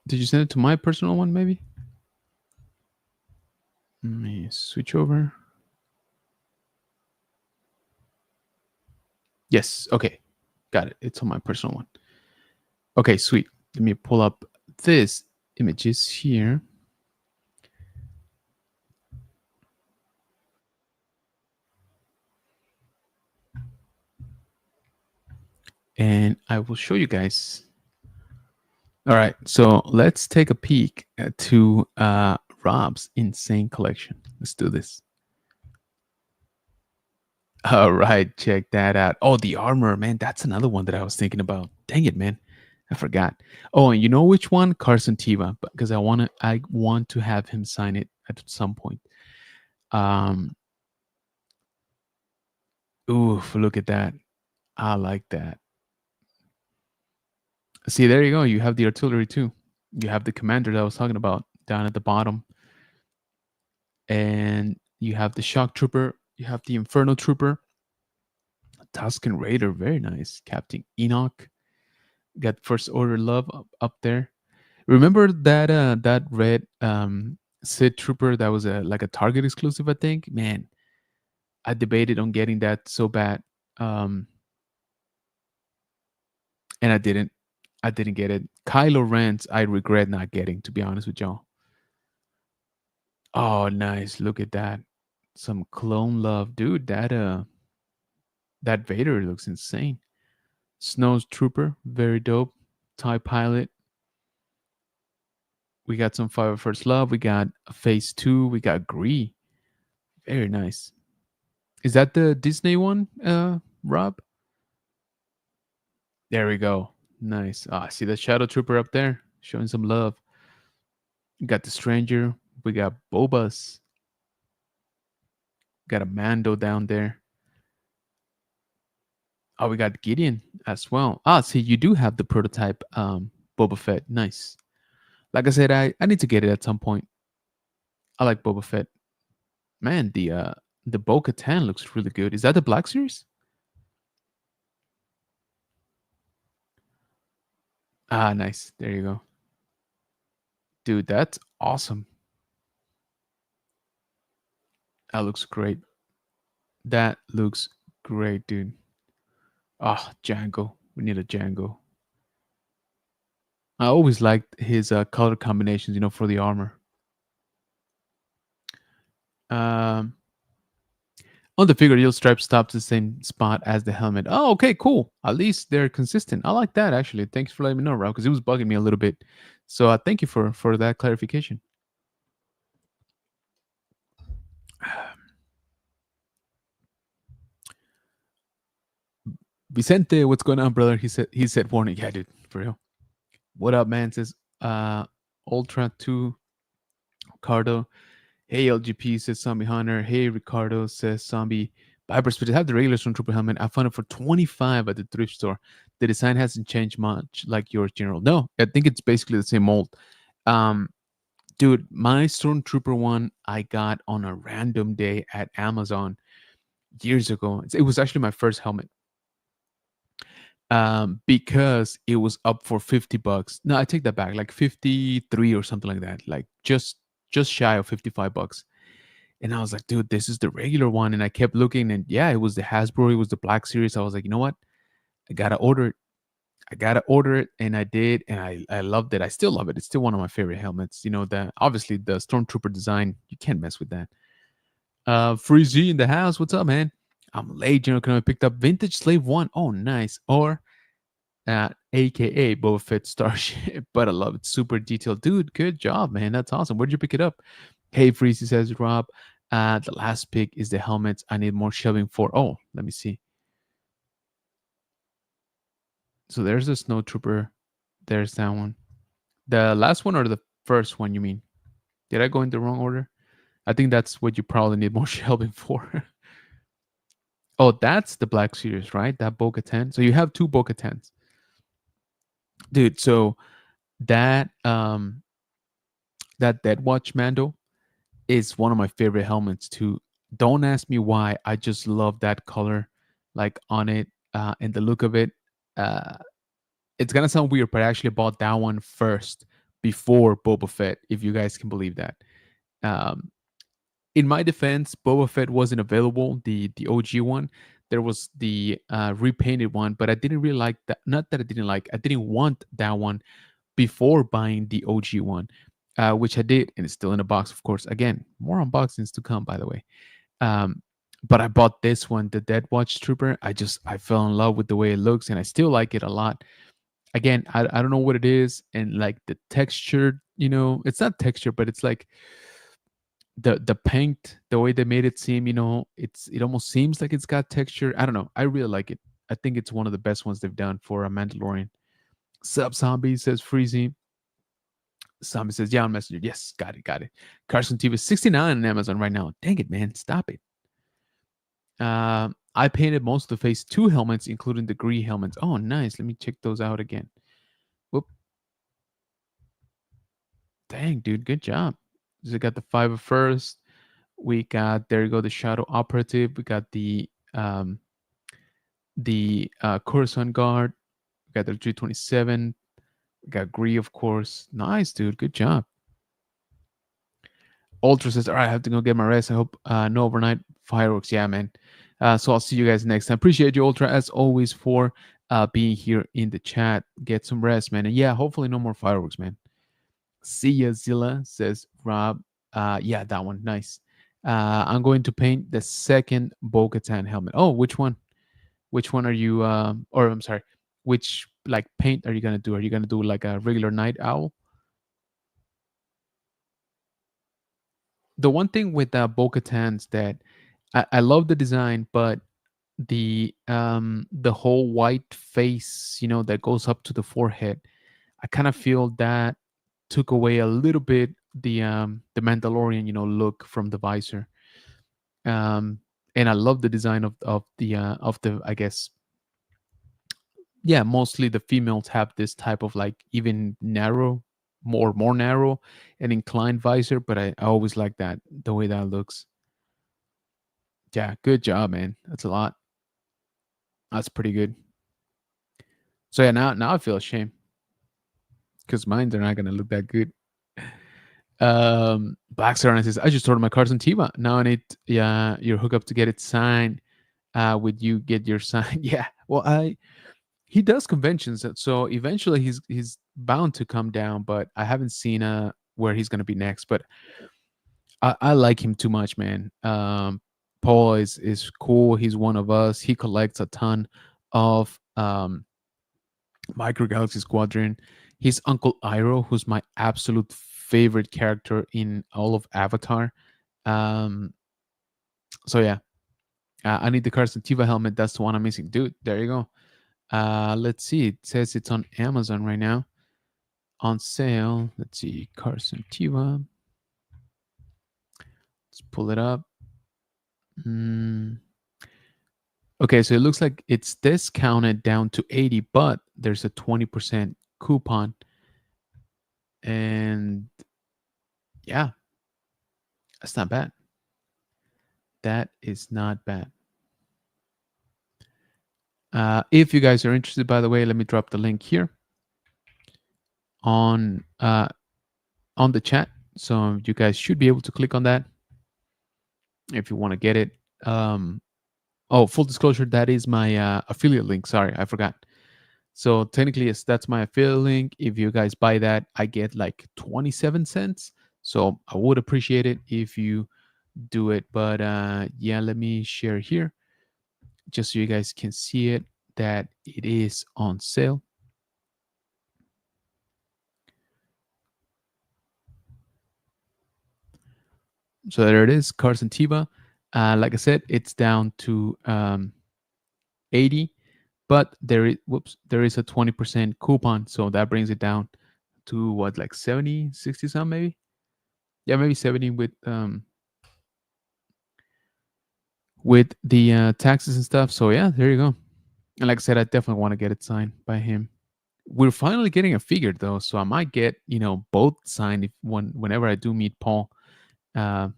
Did you send it to my personal one, maybe? Let me switch over. Yes, okay. Got it. It's on my personal one. Okay, sweet. Let me pull up this images here. And I will show you guys. All right, so let's take a peek to Rob's insane collection. Let's do this. All right, check that out. Oh, the armor, man. That's another one that I was thinking about. Dang it, man. I forgot. Oh, and you know which one? Carson Tiva, because I want to have him sign it at some point. Oof, look at that. I like that. See, there you go. You have the artillery too. You have the commander that I was talking about down at the bottom. And you have the shock trooper. You have the inferno trooper. Tusken Raider, very nice. Captain Enoch. Got First Order Love up there. Remember that red Sid trooper that was like a Target exclusive, I think? Man, I debated on getting that so bad. And I didn't. I didn't get it. Kylo Ren's I regret not getting, to be honest with y'all. Oh, nice. Look at that. Some clone love. Dude, that Vader looks insane. Snow's Trooper, very dope. TIE Pilot. We got some Fire First Love. We got Phase 2. We got Gree. Very nice. Is that the Disney one, Rob? There we go. Nice. See the Shadow Trooper up there? Showing some love. We got the Stranger. We got Bobas. Got a Mando down there. Oh, we got Gideon as well. See, you do have the prototype Boba Fett. Nice. Like I said, I need to get it at some point. I like Boba Fett. Man, the Bo-Katan looks really good. Is that the Black Series? Ah, nice. There you go. Dude, that's awesome. That looks great. That looks great, dude. Ah, Django. We need a Django. I always liked his color combinations, for the armor. Um, on the figure, your stripe stops the same spot as the helmet. Oh, okay, cool. At least they're consistent. I like that actually. Thanks for letting me know, Rob, because it was bugging me a little bit. So thank you for that clarification. Vicente, what's going on, brother? He said warning. Yeah, dude, for real. What up, man? Says Ultra 2 Ricardo. Hey, LGP says Zombie Hunter. Hey, Ricardo says Zombie Viper Spirit. I have the regular Stormtrooper helmet. I found it for 25 at the thrift store. The design hasn't changed much, like yours, General. No, I think it's basically the same mold. Um, dude, my Stormtrooper one I got on a random day at Amazon years ago. It was actually my first helmet. Because it was up for $50. No, I take that back, like 53 or something like that, like just shy of $55. And I was like, dude, this is the regular one. And I kept looking, and yeah, it was the Hasbro, it was the Black Series. I was like, you know what? I gotta order it. I gotta order it, and I did, and I loved it. I still love it. It's still one of my favorite helmets. The obviously the Stormtrooper design, you can't mess with that. Freezy in the house. What's up, man? I'm late, I picked up Vintage Slave One. Oh, nice. Or aka Boba Fett Starship, but I love it. Super detailed. Dude, good job, man. That's awesome. Where'd you pick it up? Hey, Freezy says Rob. The last pick is the helmets. I need more shelving for. Oh, let me see. So there's the Snow Trooper. There's that one. The last one or the first one, you mean? Did I go in the wrong order? I think that's what you probably need more shelving for. Oh, that's the Black Series, right? That Bo-Katan. So you have two Bo-Katans. Dude, so that that Dead Watch Mando is one of my favorite helmets too. Don't ask me why. I just love that color, like on it, and the look of it. Uh, it's gonna sound weird, but I actually bought that one first before Boba Fett, if you guys can believe that. Um, in my defense, Boba Fett wasn't available. The OG one, there was the repainted one, but I didn't really like that. Not that I didn't like. I didn't want that one before buying the OG one, which I did, and it's still in the box, of course. Again, more unboxings to come, by the way. Um, but I bought this one, the Dead Watch Trooper. I fell in love with the way it looks, and I still like it a lot. Again, I don't know what it is, and like the texture, it's not texture, but it's like the paint, the way they made it seem, it almost seems like it's got texture. I don't know. I really like it. I think it's one of the best ones they've done for a Mandalorian. Sub Zombie says Freezy. Zombie says, yeah, on Messenger. Yes, got it, got it. Carson TV 69 on Amazon right now. Dang it, man. Stop it. I painted most of the phase 2 helmets, including the green helmets. Oh, nice. Let me check those out again. Whoop. Dang, dude. Good job. So we got the Fiver first. We got, there you go, the Shadow Operative. We got the Coruscant Guard. We got the 327. We got Gree, of course. Nice, dude. Good job. Ultra says, all right, I have to go get my rest. I hope no overnight fireworks. Yeah, man. So I'll see you guys next time. Appreciate you, Ultra, as always, for being here in the chat. Get some rest, man. And yeah, hopefully no more fireworks, man. See ya, Zilla, says Rob. Yeah, that one. Nice. I'm going to paint the second Bo-Katan helmet. Oh, which one? Which one are you, or I'm sorry, which like paint are you going to do? Are you going to do like a regular night owl? The one thing with Bo-Katan's that I love the design, but the whole white face, that goes up to the forehead, I kind of feel that took away a little bit the Mandalorian, look from the visor. And I love the design of the I guess, yeah, mostly the females have this type of like even narrow, more narrow and inclined visor, but I always like that the way that looks. Yeah, good job, man. That's a lot. That's pretty good. So yeah, now I feel ashamed because mine they're not gonna look that good. Black Star says, I just ordered my car's on Tiva. Now I need your hookup to get it signed. Would you get your sign? Yeah. Well, I he does conventions, so eventually he's bound to come down. But I haven't seen where he's gonna be next. But I like him too much, man. Paul is cool. He's one of us. He collects a ton of Micro Galaxy Squadron. His Uncle Iroh, who's my absolute favorite character in all of Avatar. Um, so yeah, I need the Carson Tiva helmet. That's the one I'm missing, dude. There you go. Let's see. It says it's on Amazon right now, on sale. Let's see, Carson Tiva. Let's pull it up. Mm. Okay, so it looks like it's discounted down to 80, but there's a 20% coupon. And yeah, that's not bad. That is not bad. If you guys are interested, by the way, let me drop the link here on the chat. So you guys should be able to click on that if you want to get it. Oh, full disclosure, that is my affiliate link. Sorry, I forgot. So technically, yes, that's my affiliate link. If you guys buy that, I get like 27 cents. So I would appreciate it if you do it. But yeah, let me share here just so you guys can see it, that it is on sale. So there it is, Carson Tiva. Like I said, it's down to 80, but there is a 20% coupon, so that brings it down to what, like 70, 60 some maybe. Yeah, maybe 70 with the taxes and stuff. So yeah, there you go. And like I said, I definitely want to get it signed by him. We're finally getting a figure though, so I might get both signed if whenever I do meet Paul. Uh,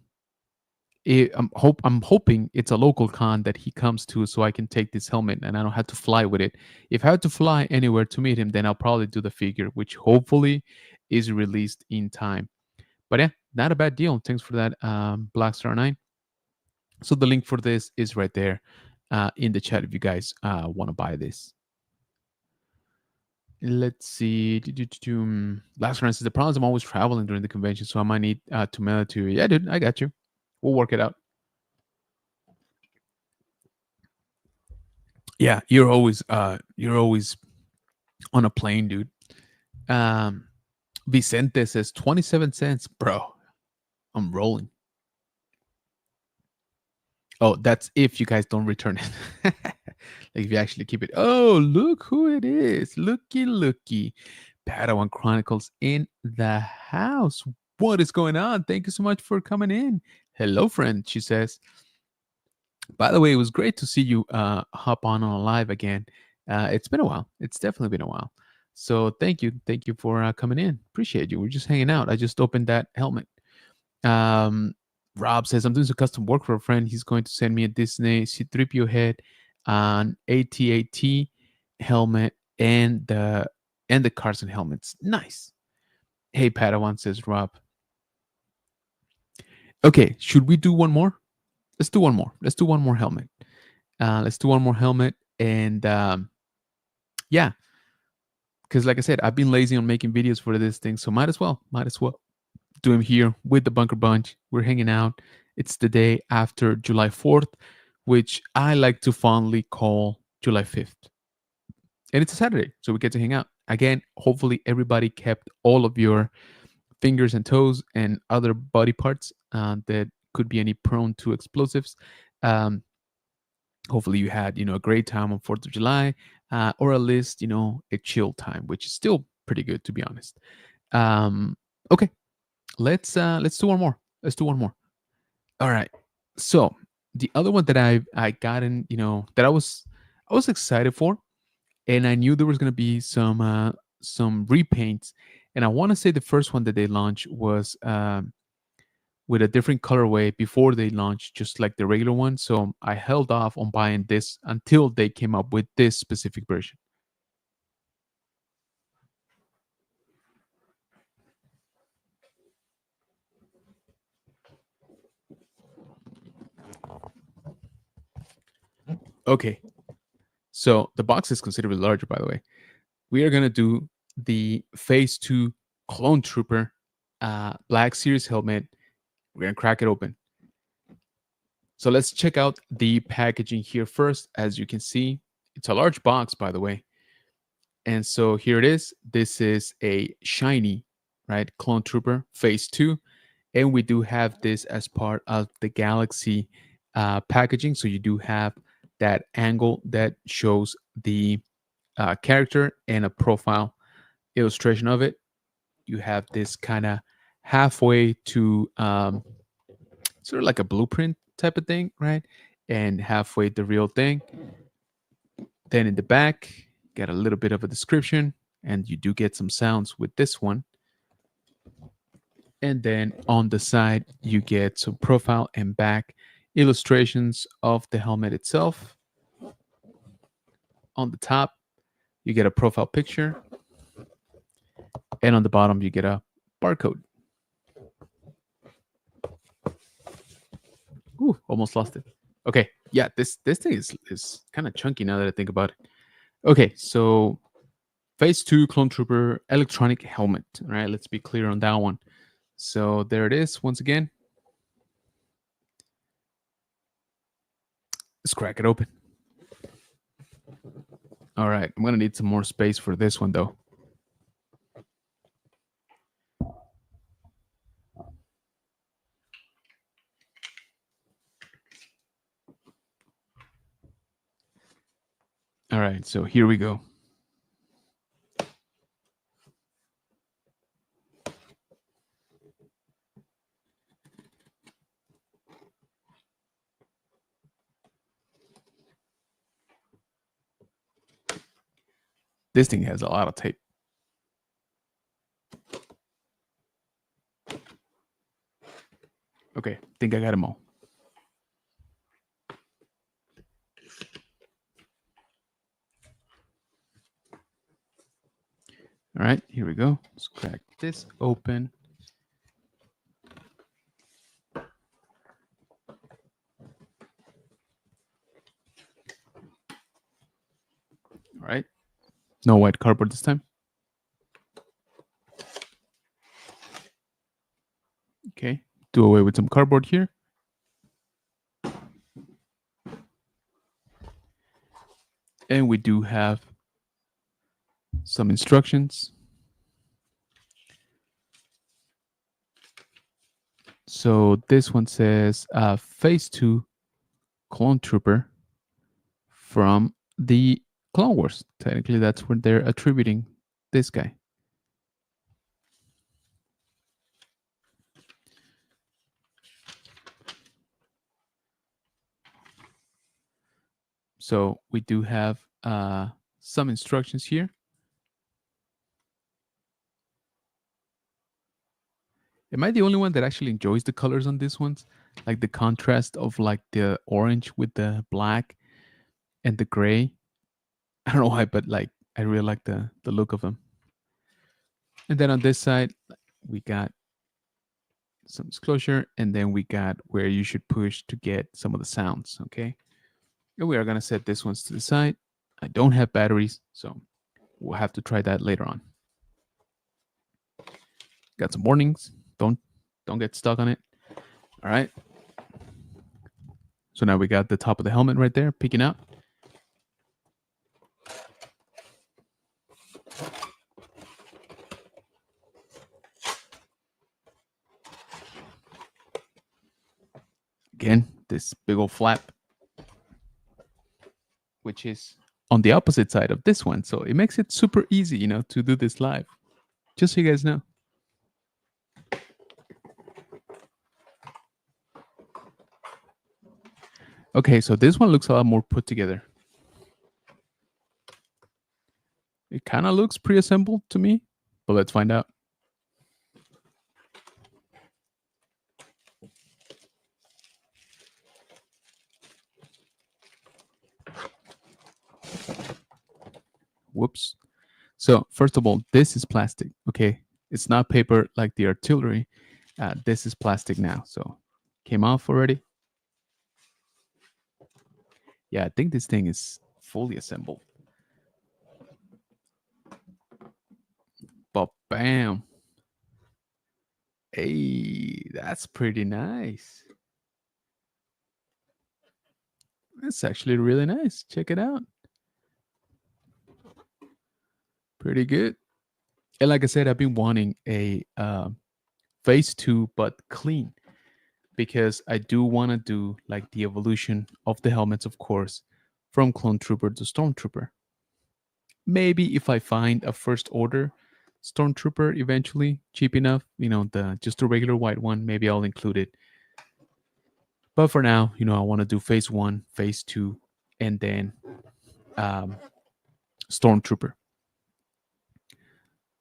I'm hoping it's a local con that he comes to, so I can take this helmet and I don't have to fly with it. If I had to fly anywhere to meet him, then I'll probably do the figure, which hopefully is released in time. But yeah, not a bad deal. Thanks for that, Black Star 9. So the link for this is right there in the chat if you guys want to buy this. Let's see. Last one says the problem is I'm always traveling during the convention, so I might need to mail it to you. Yeah, dude, I got you. We'll work it out. Yeah, you're always on a plane, dude. Vicente says 27 cents, bro. I'm rolling. Oh, that's if you guys don't return it. Like if you actually keep it. Oh, look who it is. Looky. Padawan Chronicles in the house. What is going on? Thank you so much for coming in. Hello, friend, she says. By the way, it was great to see you hop on a live again. It's been a while. It's definitely been a while. So thank you. Thank you for coming in. Appreciate you. We're just hanging out. I just opened that helmet. Rob says, I'm doing some custom work for a friend. He's going to send me a Disney C-3PO head, an AT-AT helmet, and the Carson helmets. Nice. Hey, Padawan, says Rob. Okay, should we do one more? Let's do one more. Let's do one more helmet. And yeah, because like I said, I've been lazy on making videos for this thing, so might as well do them here with the Bunker Bunch. We're hanging out. It's the day after July 4th, which I like to fondly call July 5th. And it's a Saturday, so we get to hang out. Again, hopefully everybody kept all of your fingers and toes and other body parts that could be any prone to explosives. Hopefully you had a great time on 4th of July, or at least a chill time, which is still pretty good, to be honest. Okay, let's do one more. All right. So the other one that I gotten, that I was excited for, and I knew there was gonna be some repaints, and I want to say the first one that they launched was with a different colorway before they launched, just like the regular one. So I held off on buying this until they came up with this specific version. Okay, so the box is considerably larger, by the way. We are gonna do the Phase 2 Clone Trooper Black Series helmet. We're gonna crack it open. So let's check out the packaging here first. As you can see, it's a large box, by the way. And so here it is. This is a shiny, right, Clone Trooper Phase 2. And we do have this as part of the Galaxy packaging. So you do have that angle that shows the character and a profile illustration of it. You have this kind of halfway to sort of like a blueprint type of thing, right? And halfway the real thing. Then in the back, get a little bit of a description, and you do get some sounds with this one. And then on the side, you get some profile and back illustrations of the helmet itself. On the top, you get a profile picture. And on the bottom, you get a barcode. Ooh, almost lost it. Okay, yeah, this thing is kind of chunky now that I think about it. Okay, so Phase 2 Clone Trooper electronic helmet. All right, let's be clear on that one. So there it is once again. Let's crack it open. All right, I'm gonna need some more space for this one though. All right, so here we go. This thing has a lot of tape. Okay, think I got them all. All right, here we go. Let's crack this open. All right, no white cardboard this time. Okay, do away with some cardboard here. And we do have some instructions. So this one says Phase 2 Clone Trooper from the Clone Wars. Technically, that's where they're attributing this guy. So we do have some instructions here. Am I the only one that actually enjoys the colors on these ones? Like the contrast of like the orange with the black and the gray. I don't know why, but like I really like the look of them. And then on this side, we got some disclosure, and then we got where you should push to get some of the sounds. Okay. And we are gonna set this ones to the side. I don't have batteries, so we'll have to try that later on. Got some warnings. Don't get stuck on it. All right. So now we got the top of the helmet right there peeking out. Again, this big old flap, which is on the opposite side of this one. So it makes it super easy, to do this live. Just so you guys know. Okay, so this one looks a lot more put together. It kind of looks pre-assembled to me, but let's find out. Whoops. So first of all, this is plastic. Okay, it's not paper like the artillery. This is plastic now. So came off already. Yeah, I think this thing is fully assembled. But bam. Hey, that's pretty nice. That's actually really nice. Check it out. Pretty good. And like I said, I've been wanting a phase two, but clean, because I do want to do like the evolution of the helmets, of course, from Clone Trooper to Stormtrooper. Maybe if I find a first order Stormtrooper eventually cheap enough, the just a regular white one, maybe I'll include it. But for now, I want to do phase one, phase two, and then um, Stormtrooper.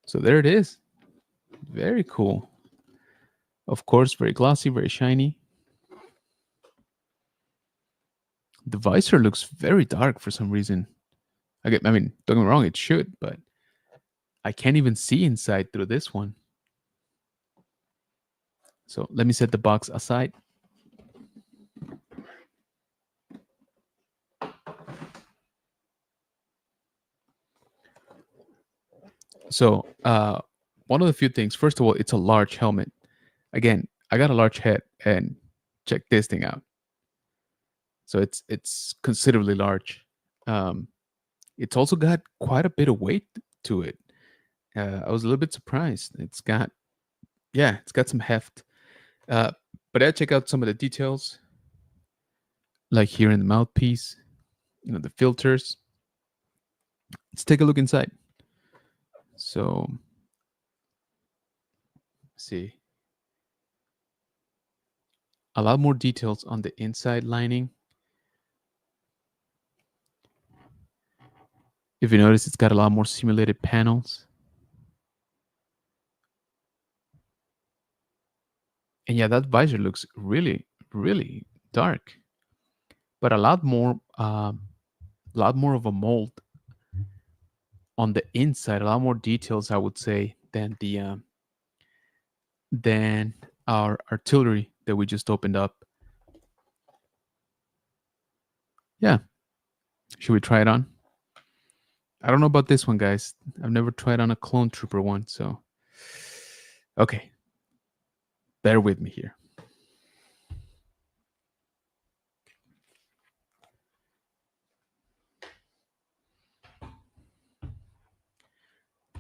So there it is. Very cool. Of course, very glossy, very shiny. The visor looks very dark for some reason. I mean, don't get me wrong, it should, but I can't even see inside through this one. So let me set the box aside. So one of the few things, first of all, it's a large helmet. Again, I got a large head, and check this thing out. So it's considerably large. It's also got quite a bit of weight to it. I was a little bit surprised. It's got some heft. But I check out some of the details, like here in the mouthpiece, the filters. Let's take a look inside. So, see, a lot more details on the inside lining. If you notice, it's got a lot more simulated panels. And yeah, that visor looks really, really dark, but a lot more of a mold on the inside. A lot more details, I would say, than our artillery that we just opened up. Yeah, should we try it on? I don't know about this one, guys. I've never tried on a Clone Trooper one, so okay. Bear with me here.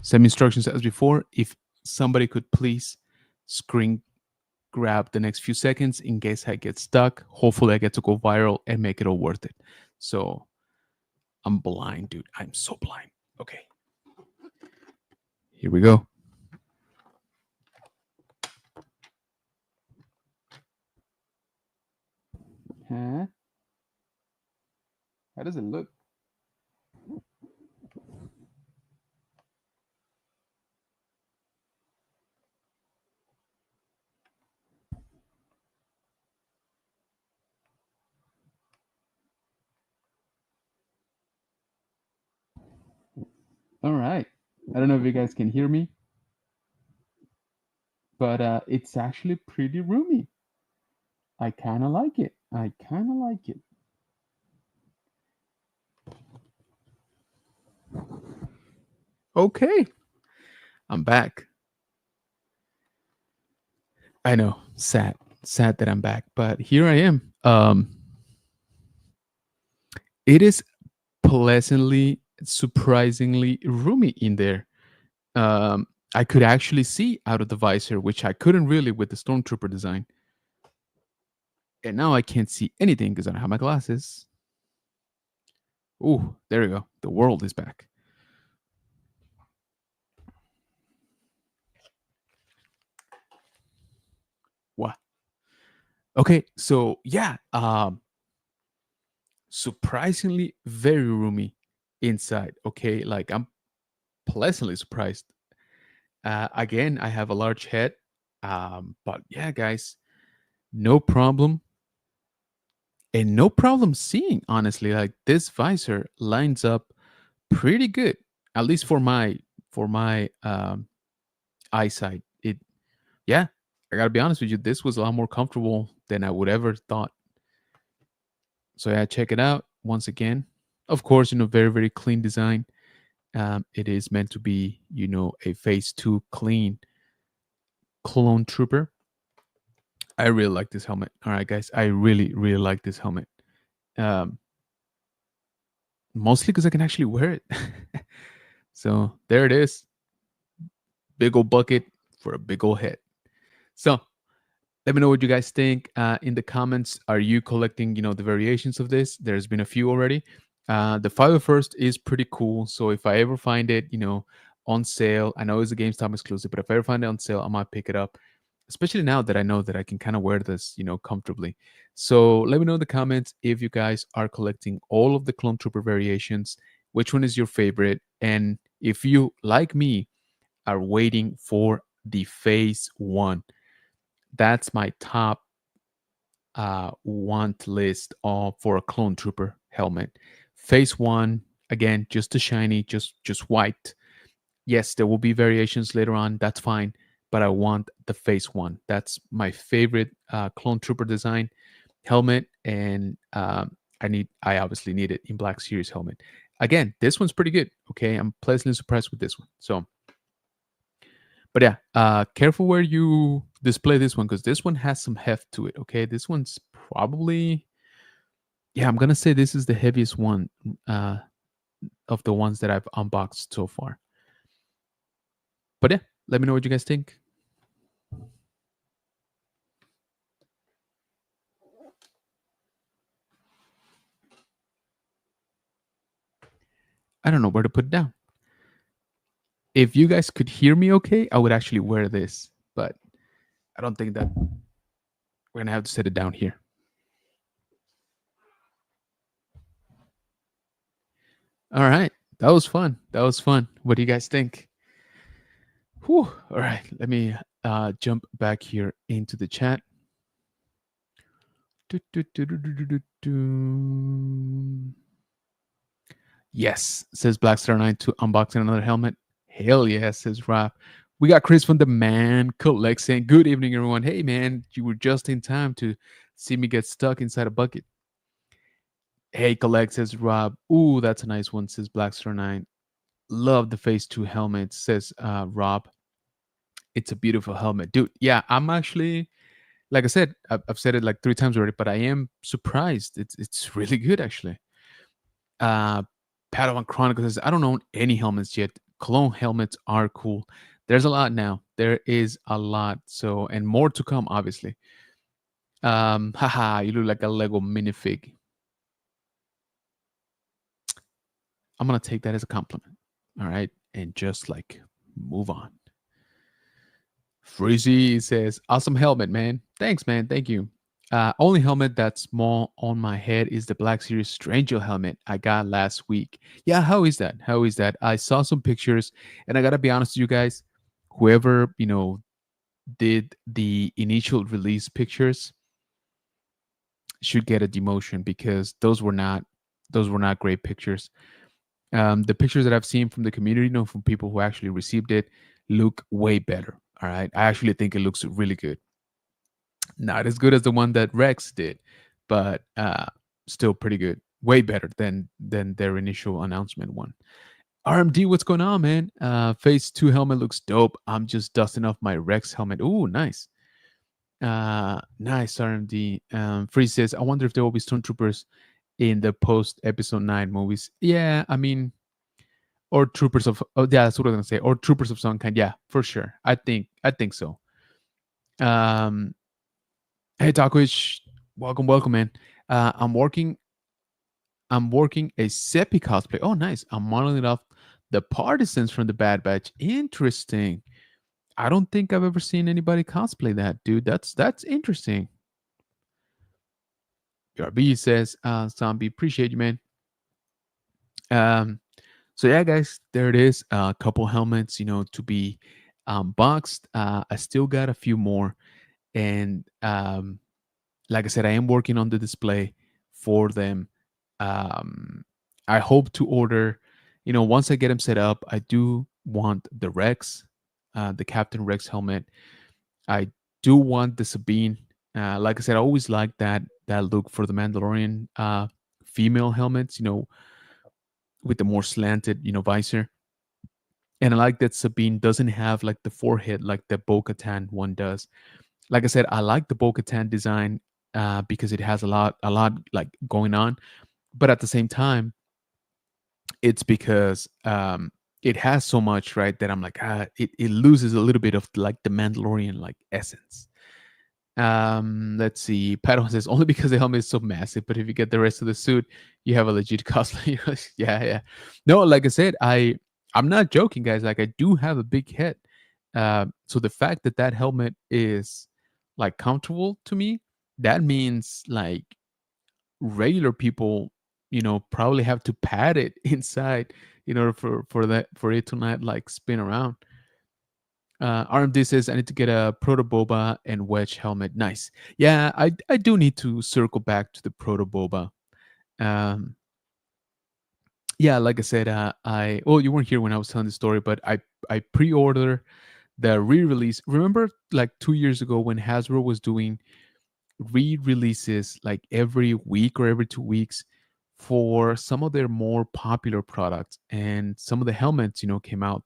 Same instructions as before. If somebody could please screen grab the next few seconds in case I get stuck. Hopefully I get to go viral and make it all worth it. So I'm blind, dude. I'm so blind. Okay. Here we go. Huh? How does it look? All right. I don't know if you guys can hear me, but it's actually pretty roomy. I kind of like it. Okay. I'm back. I know. Sad that I'm back, but here I am. It is pleasantly, surprisingly roomy in there. I could actually see out of the visor, which I couldn't really with the Stormtrooper design. And now I can't see anything because I don't have my glasses. Ooh, there we go. The world is back. What? Okay, so yeah, surprisingly very roomy inside. Okay, like I'm pleasantly surprised. Again, I have a large head, but yeah, guys, no problem. And no problem seeing, honestly, like this visor lines up pretty good. at least for my eyesight. It Yeah, I gotta be honest with you. This was a lot more comfortable than I would ever thought. So yeah, check it out once again. Of course, very very clean design. It is meant to be a phase two clean clone trooper. I really like this helmet. All right, guys, I really really like this helmet. Um, Mostly because I can actually wear it. So there it is, big old bucket for a big old head. So let me know what you guys think in the comments. Are you collecting, the variations of this? There's been a few already. The 501st is pretty cool. So if I ever find it, on sale, I know it's a GameStop exclusive, but if I ever find it on sale, I might pick it up. Especially now that I know that I can kind of wear this, comfortably. So let me know in the comments if you guys are collecting all of the Clone Trooper variations. Which one is your favorite? And if you, like me, are waiting for the Phase One, that's my top want list for a Clone Trooper helmet. Phase One, again, just a shiny, just white. Yes, there will be variations later on. That's fine, but I want the Phase One. That's my favorite Clone Trooper design helmet, and I obviously need it in Black Series helmet. Again, this one's pretty good. Okay, I'm pleasantly surprised with this one. So, but yeah, careful where you display this one because this one has some heft to it. Okay, this one's probably, yeah, I'm gonna say this is the heaviest one uh, of the ones that I've unboxed so far. But yeah, let me know what you guys think. I don't know where to put it down. If you guys could hear me okay, I would actually wear this, but I don't think that we're gonna have to set it down here. All right, that was fun. That was fun. What do you guys think? Whew. All right, let me jump back here into the chat. Do, do, do, do, do, do, do. Yes, says Blackstar9 to unboxing another helmet. Hell yeah, says Rob. We got Chris from the Man Collect saying, good evening, everyone. Hey, man, you were just in time to see me get stuck inside a bucket. Hey, Collect, says Rob. Ooh, that's a nice one, says Blackstar9. Love the Phase 2 helmet, says Rob. It's a beautiful helmet. Dude, yeah, I'm actually, like I said, I've said it like 3 times already, but I am surprised. It's really good, actually. Uh, Padawan Chronicles says, I don't own any helmets yet. Clone helmets are cool. There's a lot now. There is a lot. So, and more to come, obviously. Haha, you look like a Lego minifig. I'm gonna take that as a compliment. All right. And just like move on. Freezy says, awesome helmet, man. Thanks, man. Thank you. Only helmet that's small on my head is the Black Series Stranger helmet I got last week. Yeah, how is that? How is that? I saw some pictures, and I gotta be honest with you guys. Whoever did the initial release pictures should get a demotion because those were not great pictures. The pictures that I've seen from the community, from people who actually received it, look way better. All right, I actually think it looks really good. Not as good as the one that Rex did, but still pretty good. Way better than their initial announcement one. RMD, what's going on, man? Phase 2 helmet looks dope. I'm just dusting off my Rex helmet. Ooh, nice. Nice, RMD. Freeze says, I wonder if there will be stormtroopers in the post episode 9 movies. Yeah, I mean, or troopers of, oh yeah, that's what I was gonna say. Or troopers of some kind. Yeah, for sure. I think so. Um Hey Takoish, welcome, man. Uh, I'm working. I'm working a Seppi cosplay. Oh, nice. I'm modeling off the partisans from the Bad Batch. Interesting. I don't think I've ever seen anybody cosplay that, dude. That's interesting. BRB says, "Zombie, appreciate you, man." Um, so yeah, guys, there it is. A couple helmets, to be boxed. I still got a few more, and like I said, I am working on the display for them. Um, I hope to order. Once I get them set up, I do want the Rex, the Captain Rex helmet. I do want the Sabine. Like I said, I always like that look for the Mandalorian female helmets. With the more slanted, visor. And I like that Sabine doesn't have like the forehead like the Bo-Katan one does. Like I said, I like the Bo-Katan design because it has a lot like going on. But at the same time, it's because it has so much, right, that I'm like, it loses a little bit of like the Mandalorian like essence. Let's see. Padawan says only because the helmet is so massive, but if you get the rest of the suit, you have a legit cosplay. Yeah, yeah. No, like I said, I'm not joking, guys. Like I do have a big head. So the fact that that helmet is like comfortable to me, that means like regular people, probably have to pad it inside in order for it to not like spin around. RMD says I need to get a Proto Boba and Wedge helmet. Nice. Yeah, I do need to circle back to the Proto Boba. Um, yeah, like I said, well, you weren't here when I was telling the story, but I pre-order the re-release. Remember, like 2 years ago when Hasbro was doing re-releases like every week or every 2 weeks for some of their more popular products, and some of the helmets, came out,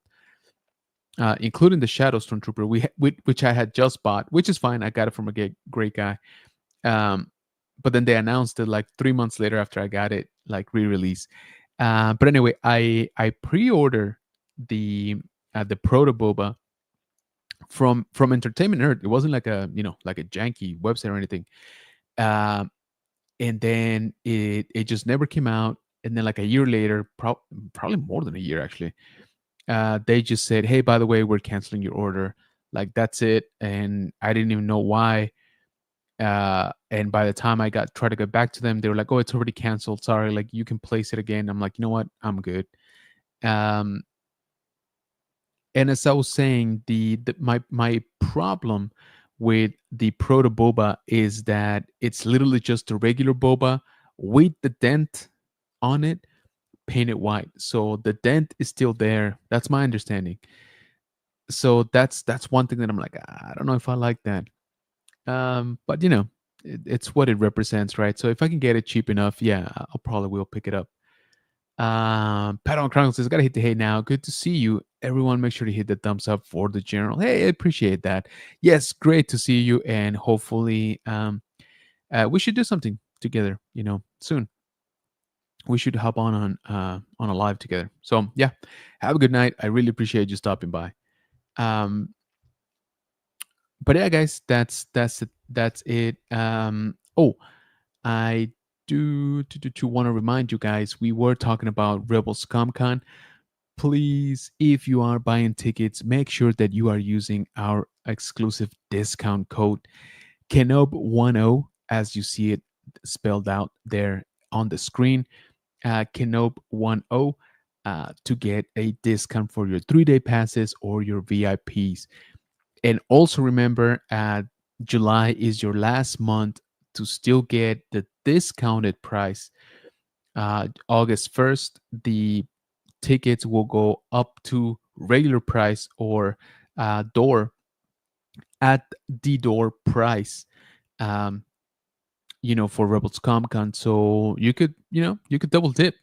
including the Shadow Stormtrooper, which I had just bought, which is fine. I got it from a great guy. Um, but then they announced it like 3 months later after I got it, like re-release. But anyway, I pre-order the Proto Boba from Entertainment Nerd. It wasn't like a janky website or anything. Um, and then it just never came out. And then like a year later, probably more than a year actually, they just said, "Hey, by the way, we're canceling your order." Like that's it, and I didn't even know why. And by the time I got try to get back to them, they were like, "Oh, it's already canceled. Sorry, like you can place it again." I'm like, "You know what? I'm good." Um, and as I was saying, my problem with the Proto Boba is that it's literally just a regular boba with the dent on it painted white. So the dent is still there. That's my understanding. So that's one thing that I'm like, I don't know if I like that. But it's what it represents, right? So if I can get it cheap enough, yeah, I'll probably will pick it up. Pat on Chronicles says, gotta hit the hey now. Good to see you. Everyone, make sure to hit the thumbs up for the general. Hey, I appreciate that. Yes, great to see you, and hopefully, we should do something together. Soon. We should hop on a live together. So yeah, have a good night. I really appreciate you stopping by. Um, but yeah, guys, that's it. Oh, I do want to remind you guys, we were talking about Rebels ComCon. Please, if you are buying tickets, make sure that you are using our exclusive discount code Kenob10, as you see it spelled out there on the screen. Kenob10, to get a discount for your 3-day passes or your VIPs. And also remember, July is your last month to still get the discounted price. August 1st, the tickets will go up to regular price or door at the door price. Um, for Rebels Comic Con, so you could double dip.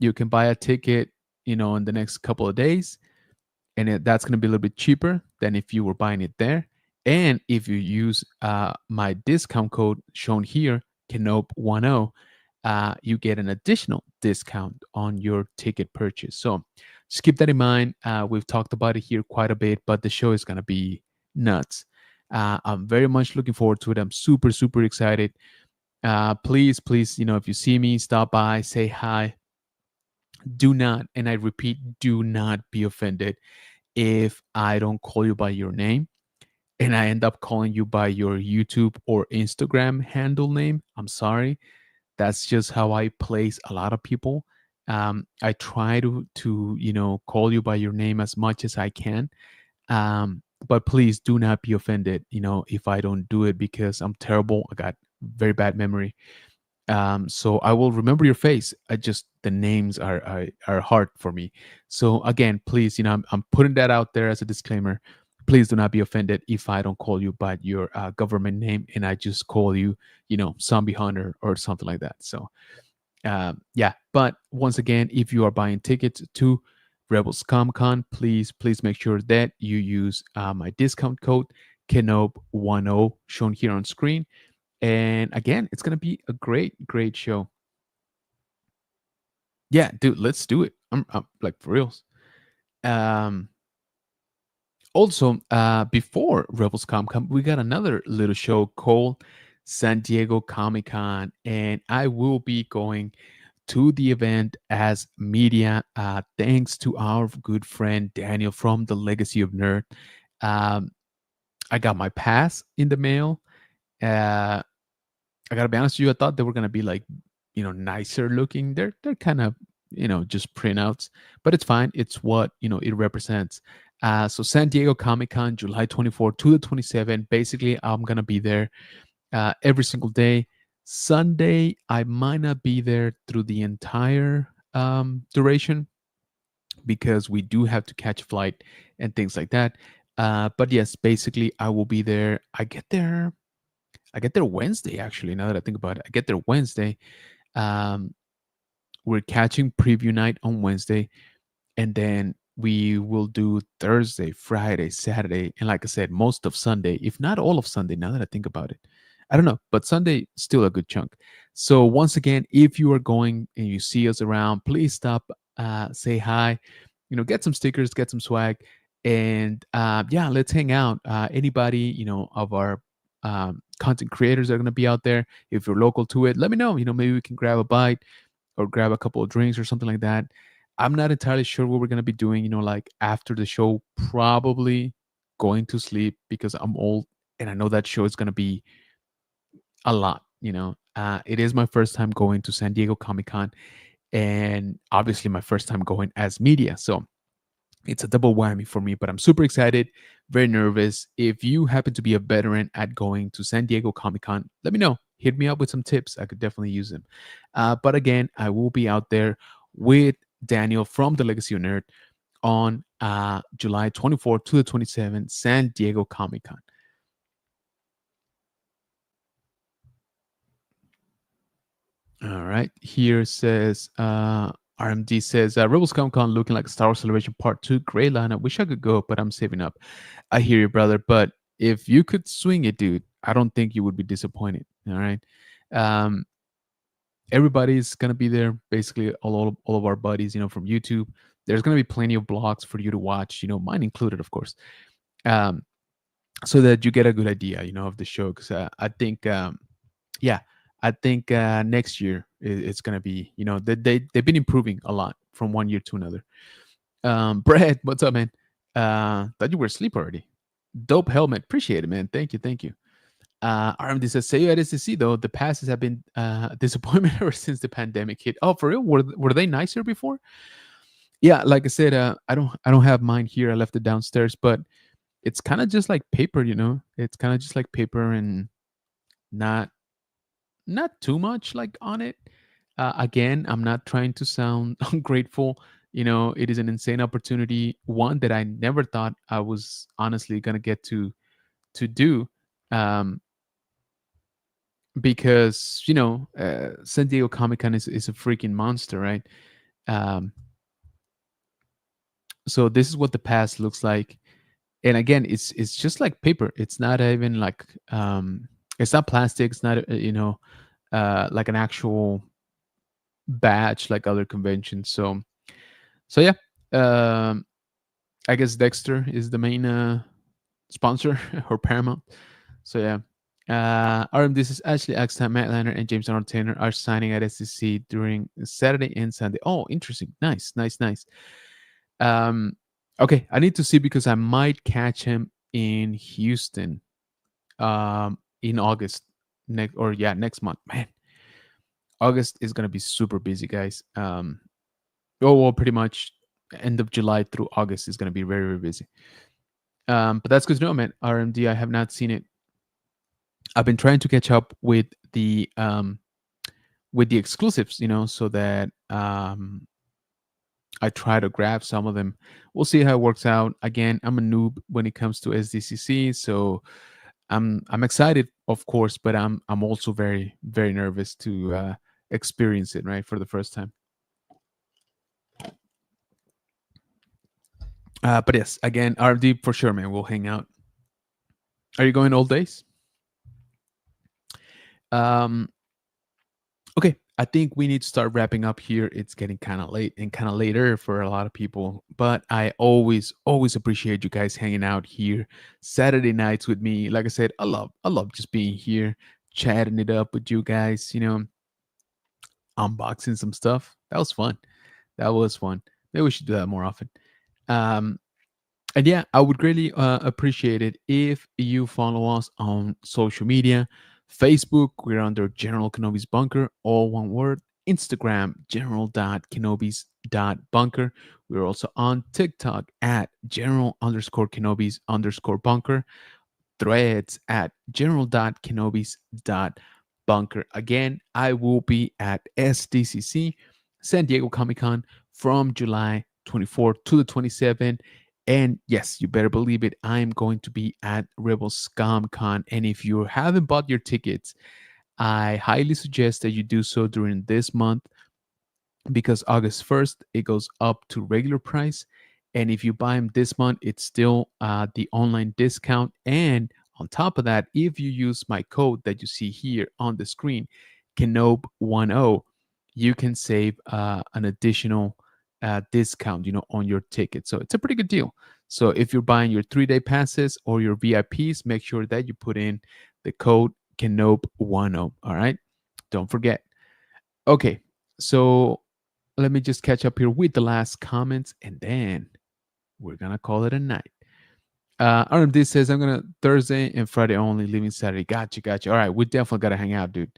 You can buy a ticket, in the next couple of days, and that's going to be a little bit cheaper than if you were buying it there. And if you use my discount code shown here, Kenob10, you get an additional discount on your ticket purchase. So just keep that in mind. We've talked about it here quite a bit, but the show is going to be nuts. I'm very much looking forward to it. I'm super, super excited. Please, if you see me, stop by, say hi. Do not, and I repeat, do not be offended if I don't call you by your name and I end up calling you by your YouTube or Instagram handle name. I'm sorry. That's just how I place a lot of people. I try to call you by your name as much as I can. But please do not be offended, if I don't do it, because I'm terrible. I got very bad memory. So I will remember your face. I just the names are hard for me. So again, please, I'm putting that out there as a disclaimer. Please do not be offended if I don't call you by your government name and I just call you, Zombie Hunter or something like that. So yeah. But once again, if you are buying tickets to Rebels Comic Con, please make sure that you use my discount code Kenob10 shown here on screen. And again, it's gonna be a great show. Yeah, dude, let's do it. I'm like for reals. Um, Also, before Rebels Comic Con, we got another little show called San Diego Comic Con, and I will be going to the event as media. Thanks to our good friend Daniel from the Legacy of Nerd. Um, I got my pass in the mail. Uh, I gotta be honest with you, I thought they were gonna be like, nicer looking. They're kind of, just printouts, but it's fine. It's what it represents. So San Diego Comic Con, July 24th to the 27th. Basically, I'm gonna be there every single day. Sunday, I might not be there through the entire duration because we do have to catch a flight and things like that. But yes, basically, I will be there. I get there Wednesday, actually. Now that I think about it, I get there Wednesday. Um, we're catching preview night on Wednesday, and then we will do Thursday, Friday, Saturday, and like I said, most of Sunday, if not all of Sunday. Now that I think about it, I don't know, but Sunday still a good chunk. So once again, if you are going and you see us around, please stop, say hi, get some stickers, get some swag, and yeah, let's hang out. Anybody of our content creators are going to be out there. If you're local to it, let me know. Maybe we can grab a bite or grab a couple of drinks or something like that. I'm not entirely sure what we're going to be doing, like after the show, probably going to sleep because I'm old and I know that show is going to be a lot. It is my first time going to San Diego Comic Con and obviously my first time going as media. So it's a double whammy for me, but I'm super excited, very nervous. If you happen to be a veteran at going to San Diego Comic Con, let me know. Hit me up with some tips. I could definitely use them. But again, I will be out there with Daniel from the Legacy of Nerd on July 24th to the 27th, San Diego Comic Con. All right. Here says RMD says Rebels Comic Con looking like Star Wars Celebration Part 2. Great lineup. Wish I could go, but I'm saving up. I hear you, brother. But if you could swing it, dude, I don't think you would be disappointed. All right. Um, Everybody's gonna be there. Basically, all of our buddies, from YouTube. There's gonna be plenty of blogs for you to watch. Mine included, of course. Um, so that you get a good idea, of the show. Because I think yeah, I think next year it's gonna be, they've been improving a lot from one year to another. Brad, what's up, man? Thought you were asleep already. Dope helmet, appreciate it, man. Thank you. RMD says, say you at SCC though, the passes have been a disappointment ever since the pandemic hit. Oh, for real? Were they nicer before? Yeah, like I said, I don't have mine here. I left it downstairs, but it's kind of just like paper. It's kind of just like paper and not too much like on it. Again, I'm not trying to sound ungrateful. It is an insane opportunity, one that I never thought I was honestly gonna get to do, um, because San Diego Comic Con is a freaking monster, right? Um, so this is what the pass looks like, and again, it's just like paper. It's not even like it's not plastic. It's not like an actual badge like other conventions. So yeah, um, I guess Dexter is the main sponsor or Paramount. So yeah. RM, this is Ashley Axtime, Matt Lanner, and James Arnold Taylor are signing at SCC during Saturday and Sunday. Oh, interesting. Nice. Um, okay, I need to see because I might catch him in Houston in August next month. Man, August is gonna be super busy, guys. Well, pretty much end of July through August is gonna be very busy. But that's good to know, man. RMD, I have not seen it. I've been trying to catch up with the with the exclusives, so that I try to grab some of them. We'll see how it works out. Again, I'm a noob when it comes to SDCC, so I'm excited, of course, but I'm also very very nervous to experience it right for the first time. But yes, again, RD for sure, man. We'll hang out. Are you going all days? Um, okay, I think we need to start wrapping up here. It's getting kind of late and kind of later for a lot of people, but I always appreciate you guys hanging out here Saturday nights with me. Like I said, I love just being here, chatting it up with you guys. Unboxing some stuff. That was fun. That was fun. Maybe we should do that more often. Um, and yeah, I would greatly appreciate it if you follow us on social media. Facebook, we're under General Kenobi's Bunker, all one word. Instagram, general.kenobis.bunker. We're also on TikTok at general_Kenobis_bunker. Threads at general.kenobis.bunker. Again, I will be at SDCC, San Diego Comic Con, from July 24th to the 27th. And yes, you better believe it, I'm going to be at Rebel Scum Con. And if you haven't bought your tickets, I highly suggest that you do so during this month, because August 1st it goes up to regular price. And if you buy them this month, it's still the online discount. And on top of that, if you use my code that you see here on the screen, Kenob10, you can save an additional discount, on your ticket. So it's a pretty good deal. So if you're buying your 3-day passes or your VIPs, make sure that you put in the code Kenob10. All right. Don't forget. Okay. So let me just catch up here with the last comments, and then we're gonna call it a night. RMD says I'm gonna Thursday and Friday only, leaving Saturday. Gotcha. All right, we definitely gotta hang out, dude.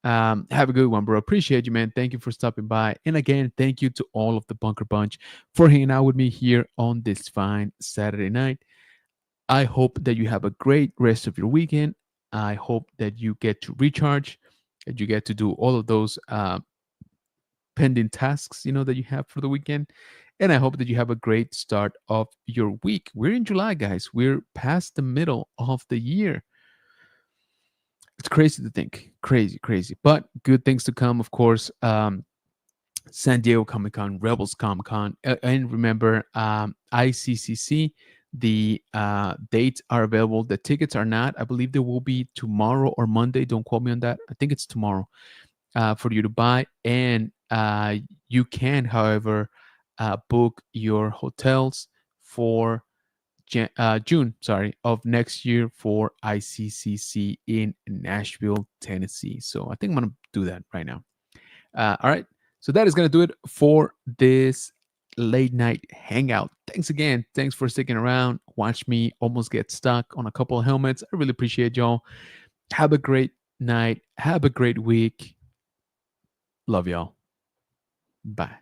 Have a good one, bro. Appreciate you, man. Thank you for stopping by. And again, thank you to all of the Bunker Bunch for hanging out with me here on this fine Saturday night. I hope that you have a great rest of your weekend. I hope that you get to recharge, that you get to do all of those pending tasks, that you have for the weekend. And I hope that you have a great start of your week. We're in July, guys. We're past the middle of the year. It's crazy to think. Crazy. But good things to come, of course. San Diego Comic Con, Rebels Comic Con. And remember, ICCC, the dates are available. The tickets are not. I believe they will be tomorrow or Monday. Don't quote me on that. I think it's tomorrow for you to buy. And you can, however, book your hotels for June, of next year for ICCC in Nashville, Tennessee. So I think I'm gonna do that right now. All right, so that is gonna do it for this late night hangout. Thanks again. Thanks for sticking around. Watch me almost get stuck on a couple of helmets. I really appreciate y'all. Have a great night. Have a great week. Love y'all. Bye.